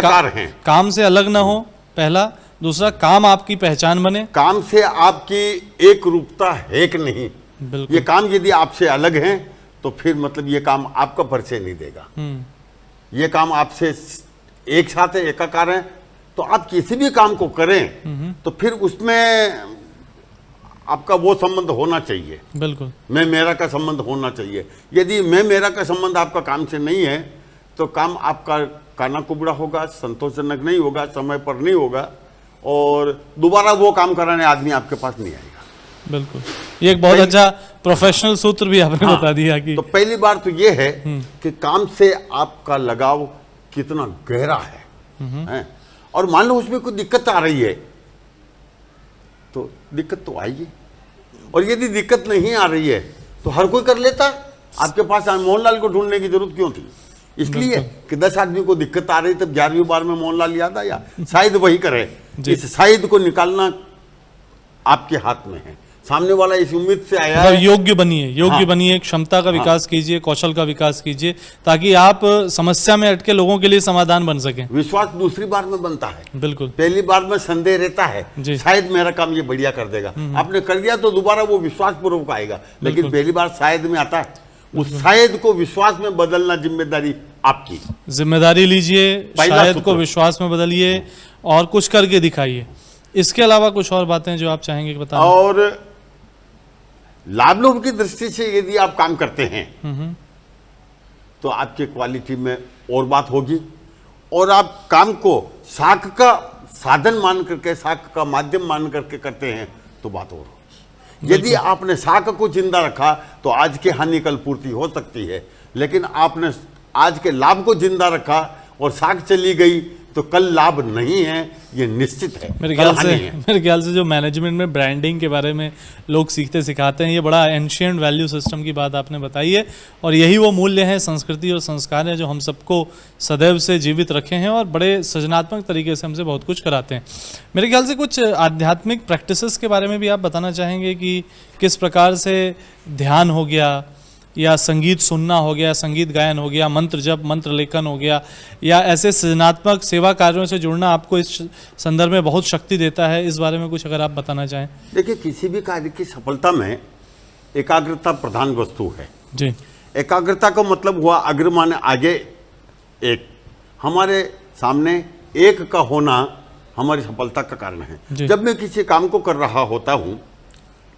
B: काम से अलग ना हो, पहला। दूसरा, काम आपकी पहचान बने।
C: काम से आपकी एक रूपता है कि नहीं, ये काम यदि आपसे अलग है तो फिर मतलब ये काम आपका परिचय नहीं देगा। ये काम आपसे एक साथ है, एकाकार है, तो आप किसी भी काम को करें तो फिर उसमें आपका वो संबंध होना चाहिए,
B: बिल्कुल
C: मैं मेरा का संबंध होना चाहिए। यदि मैं मेरा का संबंध आपका काम से नहीं है तो काम आपका काना कुबड़ा होगा, संतोषजनक नहीं होगा, समय पर नहीं होगा, और दोबारा वो काम कराने आदमी आपके पास नहीं आएगा।
B: बिल्कुल, ये एक बहुत अच्छा प्रोफेशनल सूत्र भी आपने
C: हाँ,
B: बता दिया कि
C: तो पहली बार तो ये है कि काम से आपका लगाव कितना गहरा है? और मान लो उसमें कोई दिक्कत आ रही है तो दिक्कत तो आएगी, और यदि दिक्कत नहीं आ रही है तो हर कोई कर लेता। आपके पास मोहनलाल को ढूंढने की जरूरत क्यों थी? इसलिए कि 10 आदमी को दिक्कत आ रही तब 11वीं बार में मोहनलाल याद आया, शायद वही करे। इस शायद को निकालना आपके हाथ में है। सामने वाला इस उम्मीद से आया
B: मतलब
C: है,
B: योग्य बनिए, क्षमता का विकास कीजिए, कौशल का विकास कीजिए, ताकि आप समस्या में अटके लोगों के लिए समाधान बन सकें।
C: विश्वास दूसरी बार में बनता है,
B: बिल्कुल
C: पहली बार में संदेह रहता है,
B: जी।
C: शायद मेरा काम ये बढ़िया कर देगा। आपने कर दिया तो दोबारा वो विश्वास पूर्वक आएगा, लेकिन पहली बार शायद में आता है। उस शायद को विश्वास में बदलना जिम्मेदारी आपकी।
B: जिम्मेदारी लीजिए,
C: पहला
B: शायद
C: सूत्र।
B: को विश्वास में बदलिए और कुछ करके दिखाइए। इसके अलावा कुछ और बातें जो आप चाहेंगे कि बताएं?
C: और लाभ लोभ की दृष्टि से यदि आप काम करते हैं तो आपके क्वालिटी में और बात होगी, और आप काम को साख का साधन मान करके, साख का माध्यम मान करके करते हैं तो बात और होगी। यदि आपने साख को जिंदा रखा तो आज की हानि कल पूर्ति हो सकती है, लेकिन आपने आज के लाभ को जिंदा रखा और साख चली गई तो कल लाभ नहीं है, ये निश्चित है।
B: मेरे
C: कल हानि है।
B: ख्याल से जो मैनेजमेंट में ब्रांडिंग के बारे में लोग सीखते सिखाते हैं, ये बड़ा एंशिएंट वैल्यू सिस्टम की बात आपने बताई है, और यही वो मूल्य हैं, संस्कृति और संस्कार हैं जो हम सबको सदैव से जीवित रखे हैं और बड़े सृजनात्मक तरीके से हमसे बहुत कुछ कराते हैं। मेरे ख्याल से कुछ आध्यात्मिक प्रैक्टिसेस के बारे में भी आप बताना चाहेंगे कि किस प्रकार से ध्यान हो गया, या संगीत सुनना हो गया, संगीत गायन हो गया, मंत्र जप, मंत्र लेखन हो गया, या ऐसे सृजनात्मक सेवा कार्यों से जुड़ना आपको इस संदर्भ में बहुत शक्ति देता है, इस बारे में कुछ अगर आप बताना चाहें?
C: देखिए, किसी भी कार्य की सफलता में एकाग्रता प्रधान वस्तु है
B: जी।
C: एकाग्रता का मतलब हुआ अग्र माने आगे एक, हमारे सामने एक का होना हमारी सफलता का कारण है। जब मैं किसी काम को कर रहा होता हूं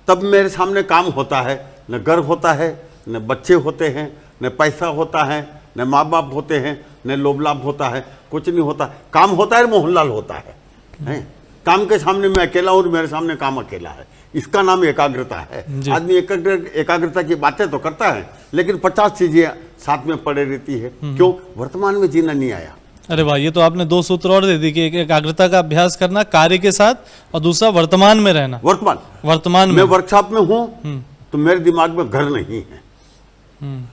C: तब मेरे सामने काम होता है, न घर होता है, न बच्चे होते हैं, न पैसा होता है, न माँ बाप होते हैं, न लोभ लाभ होता है, कुछ नहीं होता। काम होता है, मोहनलाल होता है। काम के सामने मैं अकेला हूँ, मेरे सामने काम अकेला है, इसका नाम एकाग्रता है। आदमी एकाग्रता की बातें तो करता है लेकिन 50 चीजें साथ में पड़े रहती है। क्यों? वर्तमान में जीना नहीं आया।
B: अरे वाह, ये तो आपने 2 सूत्र और दे दी कि एक एकाग्रता का अभ्यास करना कार्य के साथ, और दूसरा वर्तमान में रहना। वर्तमान में
C: मैं वर्कशॉप में हूँ तो मेरे दिमाग में घर नहीं है,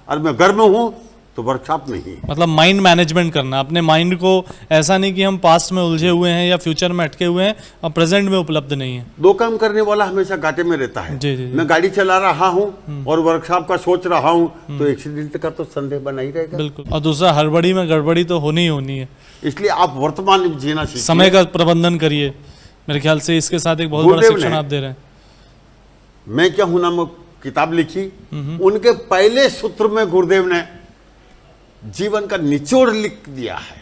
C: और मैं घर में हूँ तो वर्कशॉप नहीं है।
B: मतलब माइंड मैनेजमेंट करना, अपने माइंड को ऐसा नहीं कि हम पास्ट में उलझे हुए हैं या फ्यूचर में अटके हुए हैं और प्रेजेंट में उपलब्ध नहीं है।
C: 2 काम करने वाला हमेशा घाटे में रहता है।
B: जी, जी, जी।
C: मैं गाड़ी चला रहा हूँ और वर्कशॉप का सोच रहा हूँ तो एक्सीडेंट का तो संदेह बना ही रहेगा।
B: बिल्कुल, और दूसरा हड़बड़ी में गड़बड़ी तो होनी ही होनी है।
C: इसलिए आप वर्तमान में जीना सीखिए।
B: समय का प्रबंधन करिए। मेरे ख्याल से इसके साथ एक बहुत बड़ा
C: गुरुदेव
B: शिक्षण
C: ने
B: आप दे रहे हैं।
C: मैं क्या हूं नामक किताब लिखी, उनके पहले सूत्र में गुरुदेव ने जीवन का निचोड़ लिख दिया है।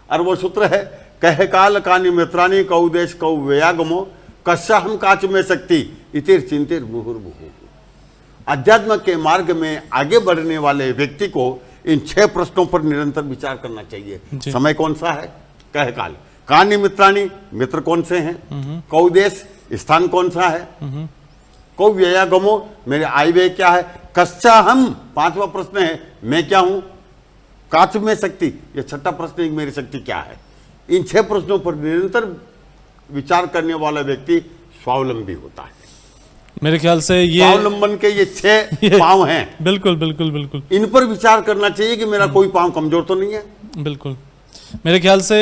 C: और वो सूत्र है, कह काल कानि मित्राणी कौ देश कौ व्यागमो कस्या हम काच में शक्ति इतिर चिंतिर मुहुर्मुहु। अध्यात्म के मार्ग में आगे बढ़ने वाले व्यक्ति को इन 6 प्रश्नों पर निरंतर विचार करना चाहिए। समय कौन सा है? कह काल। कानि मित्राणी, मित्र कौन से हैं? कौ देश, स्थान कौन सा है? कौ व्यागमो, मेरे आय व्यय क्या है? कस्या हम, 5वां प्रश्न है, मैं क्या हूं? काच में शक्ति, ये 6ठा प्रश्न है, मेरी शक्ति क्या है? इन 6 प्रश्नों पर निरंतर विचार करने वाला व्यक्ति स्वावलंबी होता है।
B: मेरे ख्याल से ये
C: स्वावलंबन के ये 6 पांव हैं।
B: बिल्कुल बिल्कुल बिल्कुल,
C: इन पर विचार करना चाहिए कि मेरा कोई पांव कमजोर तो नहीं है।
B: बिल्कुल। मेरे ख्याल से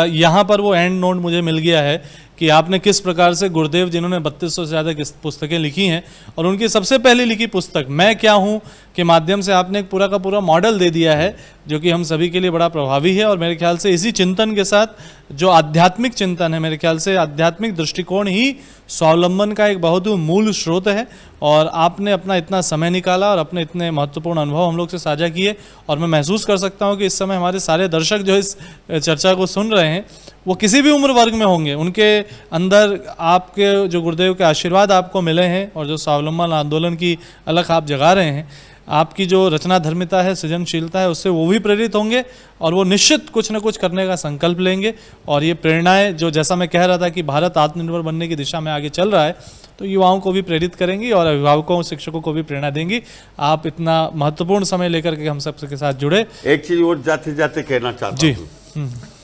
B: यहाँ पर वो एंड नोट मुझे मिल गया है कि आपने किस प्रकार से गुरुदेव जिन्होंने 3200 से ज़्यादा पुस्तकें लिखी हैं और उनकी सबसे पहली लिखी पुस्तक मैं क्या हूँ के माध्यम से आपने एक पूरा का पूरा मॉडल दे दिया है जो कि हम सभी के लिए बड़ा प्रभावी है। और मेरे ख्याल से इसी चिंतन के साथ जो आध्यात्मिक चिंतन है, मेरे ख्याल से आध्यात्मिक दृष्टिकोण ही स्वावलंबन का एक बहुत ही मूल स्रोत है। और आपने अपना इतना समय निकाला और अपने इतने महत्वपूर्ण अनुभव हम लोग से साझा किए और मैं महसूस कर सकता हूँ कि इस समय हमारे सारे दर्शक जो इस चर्चा को सुन रहे हैं वो किसी भी उम्र वर्ग में होंगे, उनके अंदर आपके जो गुरुदेव के आशीर्वाद आपको मिले हैं और जो स्वावलंबन आंदोलन की अलख आप जगा रहे हैं, आपकी जो रचना धर्मिता है, सृजनशीलता है, उससे वो भी प्रेरित होंगे और वो निश्चित कुछ न कुछ करने का संकल्प लेंगे। और ये प्रेरणाएं जो जैसा मैं कह रहा था कि भारत आत्मनिर्भर बनने की दिशा में आगे चल रहा है, तो युवाओं को भी प्रेरित करेंगी और अभिभावकों शिक्षकों को भी प्रेरणा देंगी। आप इतना महत्वपूर्ण समय लेकर के हम सबके साथ जुड़े।
C: एक चीज और जाते जाते कहना चाहता
B: जी।
C: हूँ,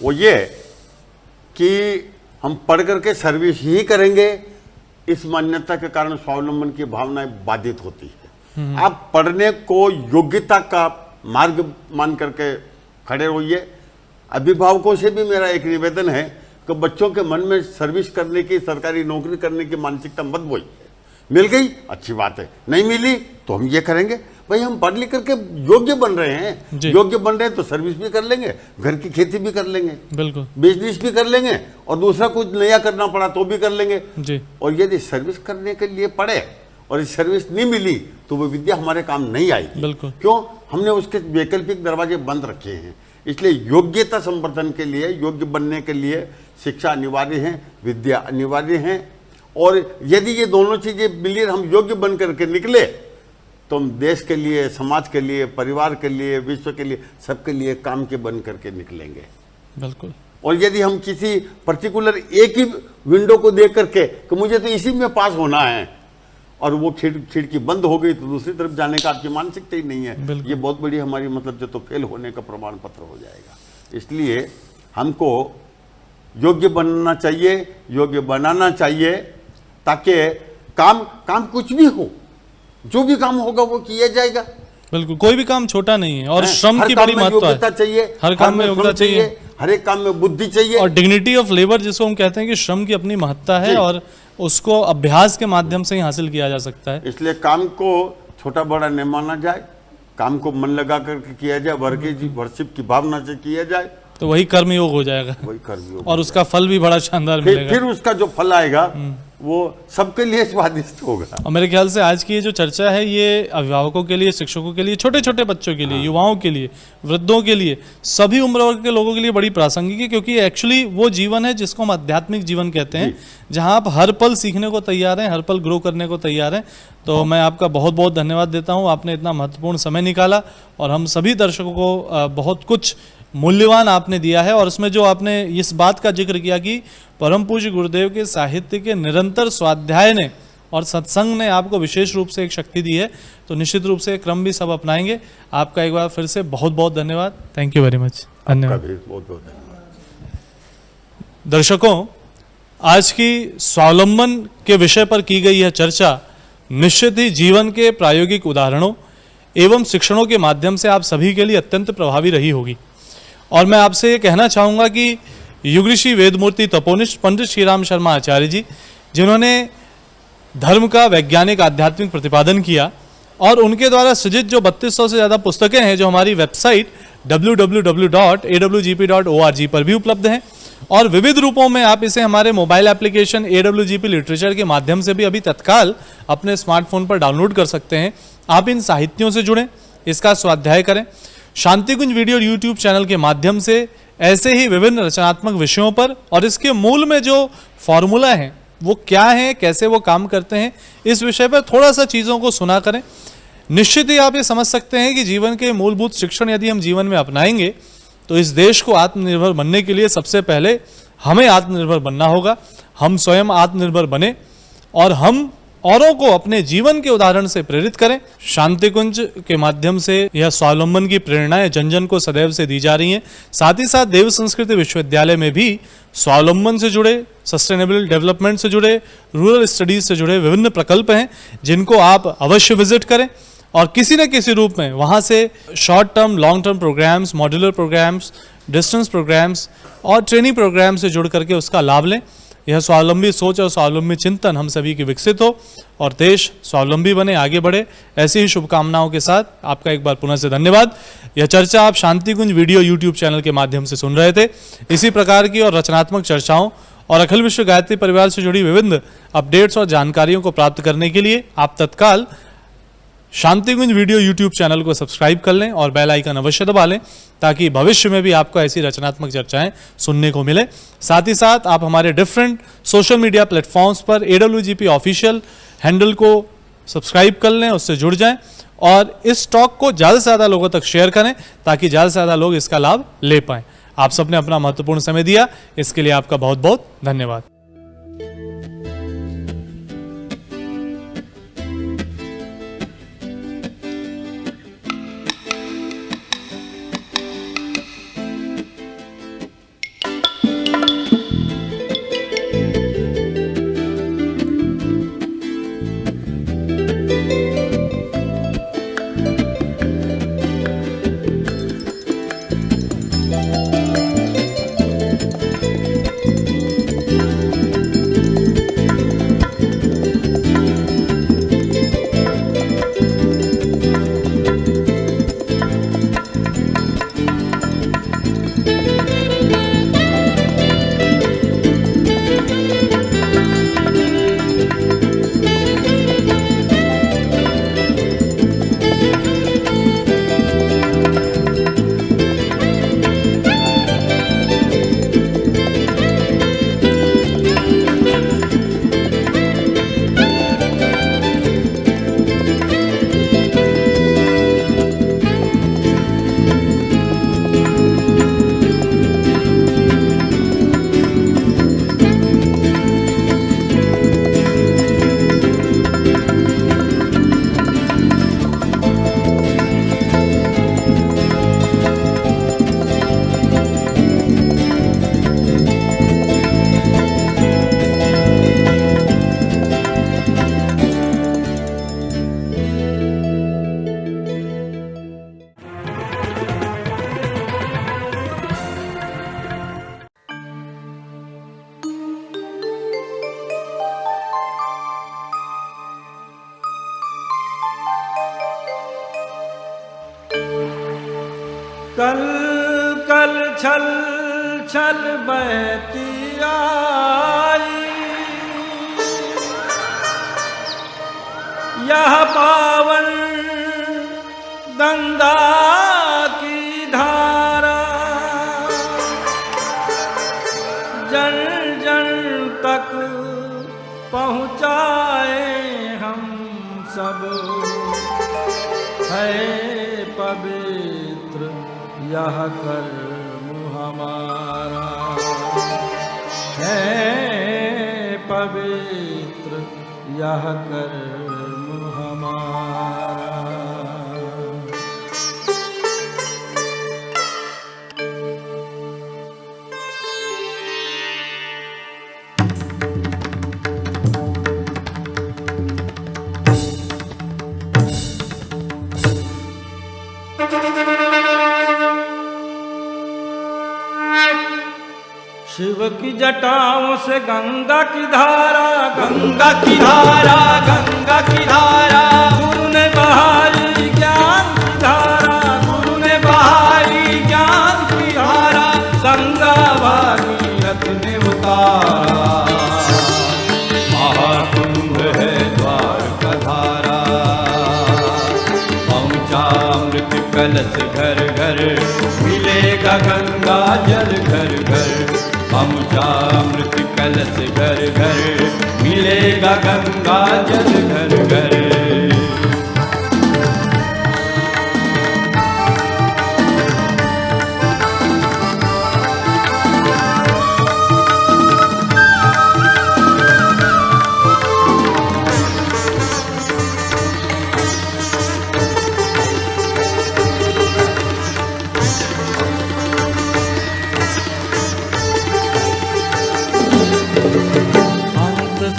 C: वो ये कि हम पढ़ करके सर्विस ही करेंगे, इस मान्यता के कारण स्वावलंबन की भावनाएं बाधित होती है। आप पढ़ने को योग्यता का मार्ग मान करके खड़े होइए। अभिभावकों से भी मेरा एक निवेदन है कि बच्चों के मन में सर्विस करने की, सरकारी नौकरी करने की मानसिकता मत बोइए। मिल गई अच्छी बात है, नहीं मिली तो हम ये करेंगे। भाई हम पढ़ लिख करके योग्य बन रहे हैं, योग्य बन रहे हैं तो सर्विस भी कर लेंगे, घर की खेती भी कर लेंगे,
B: बिल्कुल
C: बिजनेस भी कर लेंगे और दूसरा कुछ नया करना पड़ा तो भी कर लेंगे
B: जी।
C: और यदि सर्विस करने के लिए पढ़े और सर्विस नहीं मिली तो वो विद्या हमारे काम नहीं आएगी।
B: बिल्कुल।
C: क्यों? हमने उसके वैकल्पिक दरवाजे बंद रखे हैं। इसलिए योग्यता संवर्धन के लिए, योग्य बनने के लिए शिक्षा अनिवार्य है, विद्या अनिवार्य है। और यदि ये दोनों चीजें मिली, हम योग्य बन करके निकले तो हम देश के लिए, समाज के लिए, परिवार के लिए, विश्व के लिए, सबके लिए काम के बन करके निकलेंगे।
B: बिल्कुल।
C: और यदि हम किसी पर्टिकुलर एक ही विंडो को देख करके कि मुझे तो इसी में पास होना है और वो खिड़की बंद हो गई तो दूसरी तरफ जाने का आपकी मानसिकता ही नहीं है, ये बहुत बड़ी हमारी मतलब जो तो फेल होने का प्रमाण पत्र हो जाएगा। इसलिए हमको योग्य बनना चाहिए, योग्य बनाना चाहिए, ताकि काम कुछ भी हो, जो भी काम होगा वो किया जाएगा।
B: बिल्कुल, कोई भी काम छोटा नहीं है और श्रम की बड़ी महत्व है।
C: चाहिए
B: हर काम में योग्यता चाहिए,
C: हर एक काम में बुद्धि चाहिए
B: और डिग्निटी ऑफ लेबर जिसको हम कहते हैं कि श्रम की अपनी महत्ता है और उसको अभ्यास के माध्यम से ही हासिल किया जा सकता है।
C: इसलिए काम को छोटा बड़ा न माना जाए, काम को मन लगा करके किया जाए, वर्शिप की भावना से किया जाए
B: तो वही कर्मयोग हो जाएगा,
C: वही कर्मयोग
B: और उसका फल भी बड़ा शानदार मिलेगा।
C: फिर उसका जो फल आएगा वो सबके लिए स्वादिष्ट होगा।
B: और मेरे ख्याल से आज की ये जो चर्चा है ये अभिभावकों के लिए, शिक्षकों के लिए, छोटे छोटे बच्चों के लिए, युवाओं के लिए, वृद्धों के लिए, सभी उम्र वर्ग के लोगों के लिए बड़ी प्रासंगिक है, क्योंकि एक्चुअली वो जीवन है जिसको हम आध्यात्मिक जीवन कहते हैं, जहां आप हर पल सीखने को तैयार हैं, हर पल ग्रो करने को तैयार हैं। तो मैं आपका बहुत बहुत धन्यवाद देता हूँ, आपने इतना महत्वपूर्ण समय निकाला और हम सभी दर्शकों को बहुत कुछ मूल्यवान आपने दिया है। और उसमें जो आपने इस बात का जिक्र किया कि परम पूज्य गुरुदेव के साहित्य के निरंतर स्वाध्याय ने और सत्संग ने आपको विशेष रूप से एक शक्ति दी है, तो निश्चित रूप से क्रम भी सब अपनाएंगे। आपका एक बार फिर से बहुत बहुत धन्यवाद। Thank you very much. धन्यवाद।
C: बहुत बहुत धन्यवाद।
B: दर्शकों, आज की स्वावलंबन के विषय पर की गई यह चर्चा निश्चित ही जीवन के प्रायोगिक उदाहरणों एवं शिक्षणों के माध्यम से आप सभी के लिए अत्यंत प्रभावी रही होगी। और मैं आपसे ये कहना चाहूँगा कि युग ऋषि वेदमूर्ति तपोनिष्ठ पंडित श्री राम शर्मा आचार्य जी, जिन्होंने धर्म का वैज्ञानिक आध्यात्मिक प्रतिपादन किया और उनके द्वारा सृजित जो 3200 से ज़्यादा पुस्तकें हैं जो हमारी वेबसाइट www.awgp.org पर भी उपलब्ध हैं, और विविध रूपों में आप इसे हमारे मोबाइल एप्लीकेशन AWGP लिटरेचर के माध्यम से भी अभी तत्काल अपने स्मार्टफोन पर डाउनलोड कर सकते हैं। आप इन साहित्यों से जुड़ें, इसका स्वाध्याय करें। शांति कुंज वीडियो यूट्यूब चैनल के माध्यम से ऐसे ही विभिन्न रचनात्मक विषयों पर और इसके मूल में जो फॉर्मूला है वो क्या है, कैसे वो काम करते हैं, इस विषय पर थोड़ा सा चीज़ों को सुना करें। निश्चित ही आप ये समझ सकते हैं कि जीवन के मूलभूत शिक्षण यदि हम जीवन में अपनाएंगे तो इस देश को आत्मनिर्भर बनने के लिए सबसे पहले हमें आत्मनिर्भर बनना होगा। हम स्वयं आत्मनिर्भर बने और हम औरों को अपने जीवन के उदाहरण से प्रेरित करें। शांति कुंज के माध्यम से यह स्वावलंबन की प्रेरणाएं जन जन को सदैव से दी जा रही हैं। साथ ही साथ देव संस्कृति विश्वविद्यालय में भी स्वावलंबन से जुड़े, सस्टेनेबल डेवलपमेंट से जुड़े, रूरल स्टडीज से जुड़े विभिन्न प्रकल्प हैं जिनको आप अवश्य विजिट करें और किसी न किसी रूप में वहाँ से short term, long term programmes, modular programmes, distance programmes और ट्रेनिंग प्रोग्राम से जुड़ करके उसका लाभ लें। यह स्वावलंबी सोच और स्वावलंबी चिंतन हम सभी की विकसित हो और देश स्वावलंबी बने, आगे बढ़े। ऐसी ही शुभकामनाओं के साथ आपका एक बार पुनः से धन्यवाद। यह चर्चा आप शांति कुंज वीडियो यूट्यूब चैनल के माध्यम से सुन रहे थे। इसी प्रकार की और रचनात्मक चर्चाओं और अखिल विश्व गायत्री परिवार से जुड़ी विभिन्न अपडेट्स और जानकारियों को प्राप्त करने के लिए आप तत्काल शांति कुंज वीडियो यूट्यूब चैनल को सब्सक्राइब कर लें और बेल आइकन अवश्य दबा लें, ताकि भविष्य में भी आपको ऐसी रचनात्मक चर्चाएं सुनने को मिले। साथ ही साथ आप हमारे डिफरेंट सोशल मीडिया प्लेटफॉर्म्स पर AWGP ऑफिशियल हैंडल को सब्सक्राइब कर लें, उससे जुड़ जाएं और इस टॉक को ज़्यादा से ज़्यादा लोगों तक शेयर करें, ताकि ज़्यादा से ज़्यादा लोग इसका लाभ ले पाएँ। आप सबने अपना महत्वपूर्ण समय दिया, इसके लिए आपका बहुत बहुत धन्यवाद।
D: कल कल छल छल बहती आई, यह पावन गंगा की धारा जन जन तक पहुँचाए हम सब। है पवित्र यह कर्म हमारा, है पवित्र यह कर्म हमारा। शिव की जटाओं से गंगा की धारा, गंगा की धारा, गंगा की धारा, गुरु ने बहाई ज्ञान की धारा, गुरु ने बहाई ज्ञान की धारा, गंगा भागीरथ ने उतारा, महाकुंभ है द्वार का धारा। पहुँचा अमृत कलश घर घर, मिलेगा गंगा जल घर घर। पहुँचा अमृत कलश घर घर, मिलेगा गंगा जल घर घर।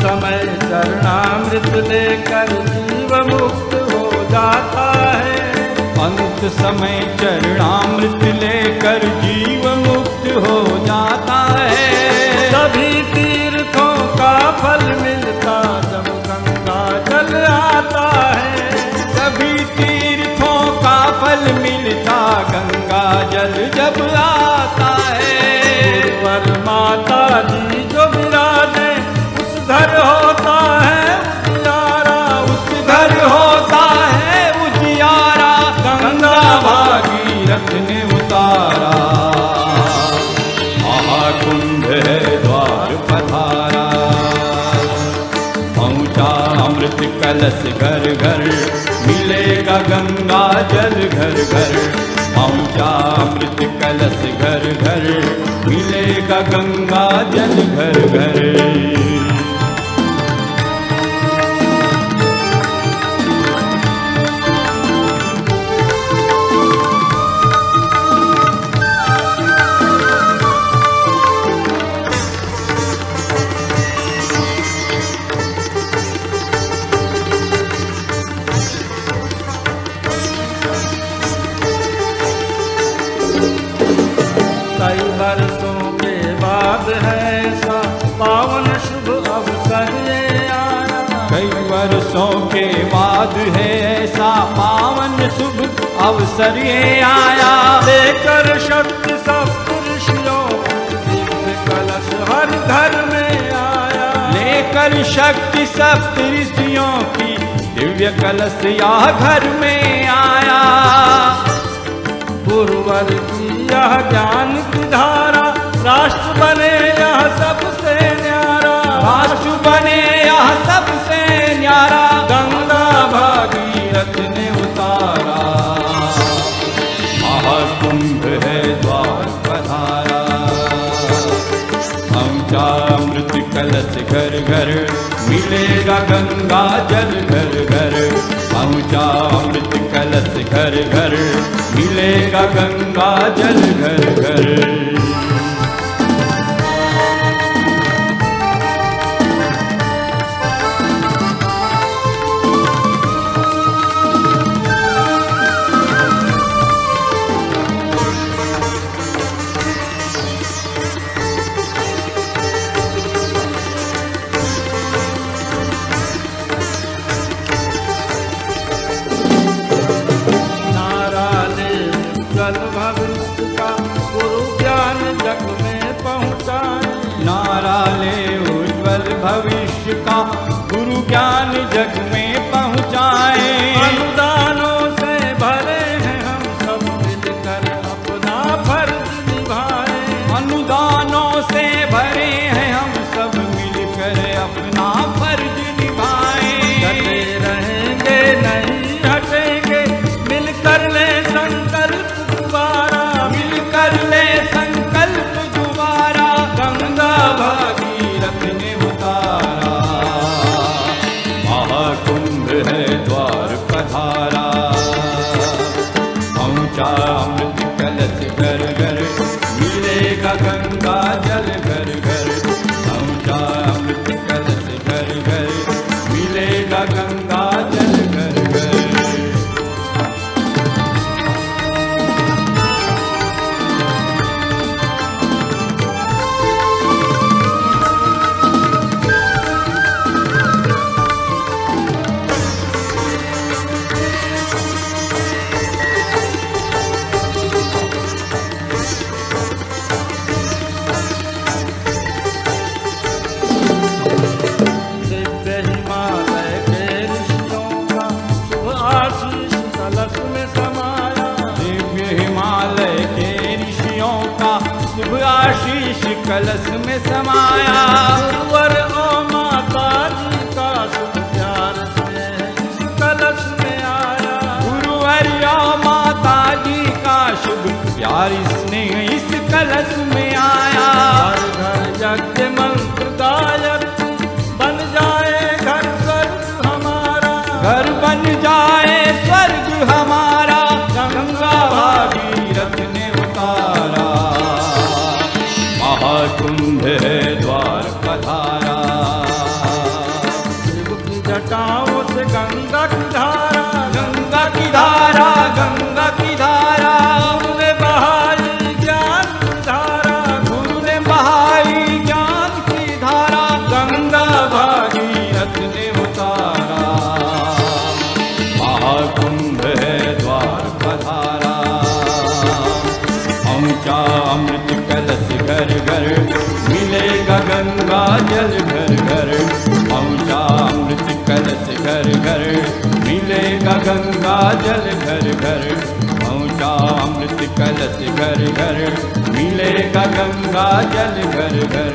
D: समय चरणामृत लेकर जीव मुक्त हो जाता है। अंत समय चरणामृत लेकर जीव मुक्त हो जाता है। सभी तीर्थों जल जब आता है। गुरुवर माता जी जो विराजे उस घर होता है उजियारा, उस घर होता है उजियारा। गंगा भागीरथ ने उतारा, महाकुंभ है द्वार पधारा। पहुँचा अमृत कलश घर घर, मिलेगा गंगा जल घर घर। पहुँचा अमृत कलश घर घर, मिलेगा गंगा जल घर घर। कई वर्षों के बाद है ऐसा पावन शुभ अवसर ये आया। कई वर्षों के बाद है ऐसा पावन शुभ अवसर ये आया। लेकर शक्ति सप्तऋषियों दिव्य कलश हर घर में आया। लेकर शक्ति सप्तऋषियों की दिव्य कलश यह घर में आया। गुरुवर की यह ज्ञान की धारा, राष्ट्र बने यह सबसे न्यारा। राष्ट्र बने यह सबसे न्यारा। गंगा भागीरथ ने उतारा, महाकुंभ है द्वार पधारा। पहुँचा अमृत कलश घर घर, मिलेगा गंगा जल घर घर। पहुँचा अमृत कलश घर घर, मिलेगा गंगा जल घर घर। जल भविष्य का गुरु ज्ञान जग में पहुँचाए। नारा ले उज्ज्वल भविष्य का गुरु ज्ञान जग में पहुँचाए। अनुदानों से भरे हैं हम सब मिलकर अपना फर्ज निभाए। अनुदानों से भरे हैं हम सब मिलकर अपना फर्ज निभाए। डटे रहेंगे नहीं हटेंगे, मिलकर ले संकल्प दोबारा। मिलकर ले संकल्प दोबारा। गंगा भागीरथ ने उतारा, महाकुंभ है द्वार पधारा। पहुँचा अमृत कलश घर घर, मिलेगा गंगा जल घर घर। पहुँचा अमृत कलश घर घर, मिलेगा गंगा जल घर घर। दिव्य हिमालय के ऋषियों का शुभ आशीष कलश में समाया। दिव्य हिमालय के ऋषियों का शुभ आशीष कलश में समाया। गुरुवर और माता जी का शुभ प्यार से इस कलश में आया। गुरुवर और माता जी का शुभ प्यार इसने इस कलश में आया। हर घर यज्ञ मंत्र गायत्री बन जाए घर स्वर्ग हमारा। घर बन जाए स्वर्ग हमारा। गंगा भागीरथ ने उतारा, महाकुंभ है द्वार पधारा। शिव की जटाओं से गंगा की धारा, गंगा की धारा, गंगा की धारा। गुरु ने बहाई ज्ञान की धारा, गुरु ने बहाई ज्ञान की धारा। गंगा भागीरथ ने उतारा, महाकुंभ है द्वार पधारा। जल घर घर, पहुँचा अमृत कलश घर घर, मिलेगा गंगा जल घर घर, पहुँचा अमृत कलश घर घर, मिलेगा गंगा जल घर घर,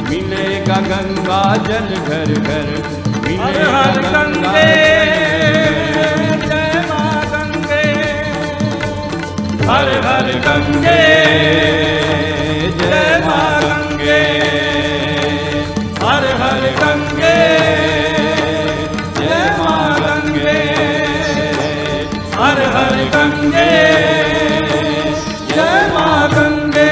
D: मिलेगा गंगा जल घर घर, मिलेगा गंगा जय माँ गंगे, हर हर गंगे जय माँ गंगे, हर हर गंगे जय माँ गंगे, हर हर गंगे जय माँ गंगे।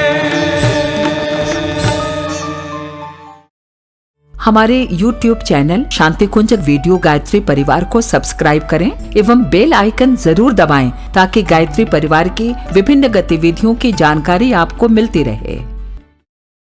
E: हमारे YouTube चैनल शांति कुंज वीडियो गायत्री परिवार को सब्सक्राइब करें एवं बेल आइकन जरूर दबाएं ताकि गायत्री परिवार की विभिन्न गतिविधियों की जानकारी आपको मिलती रहे।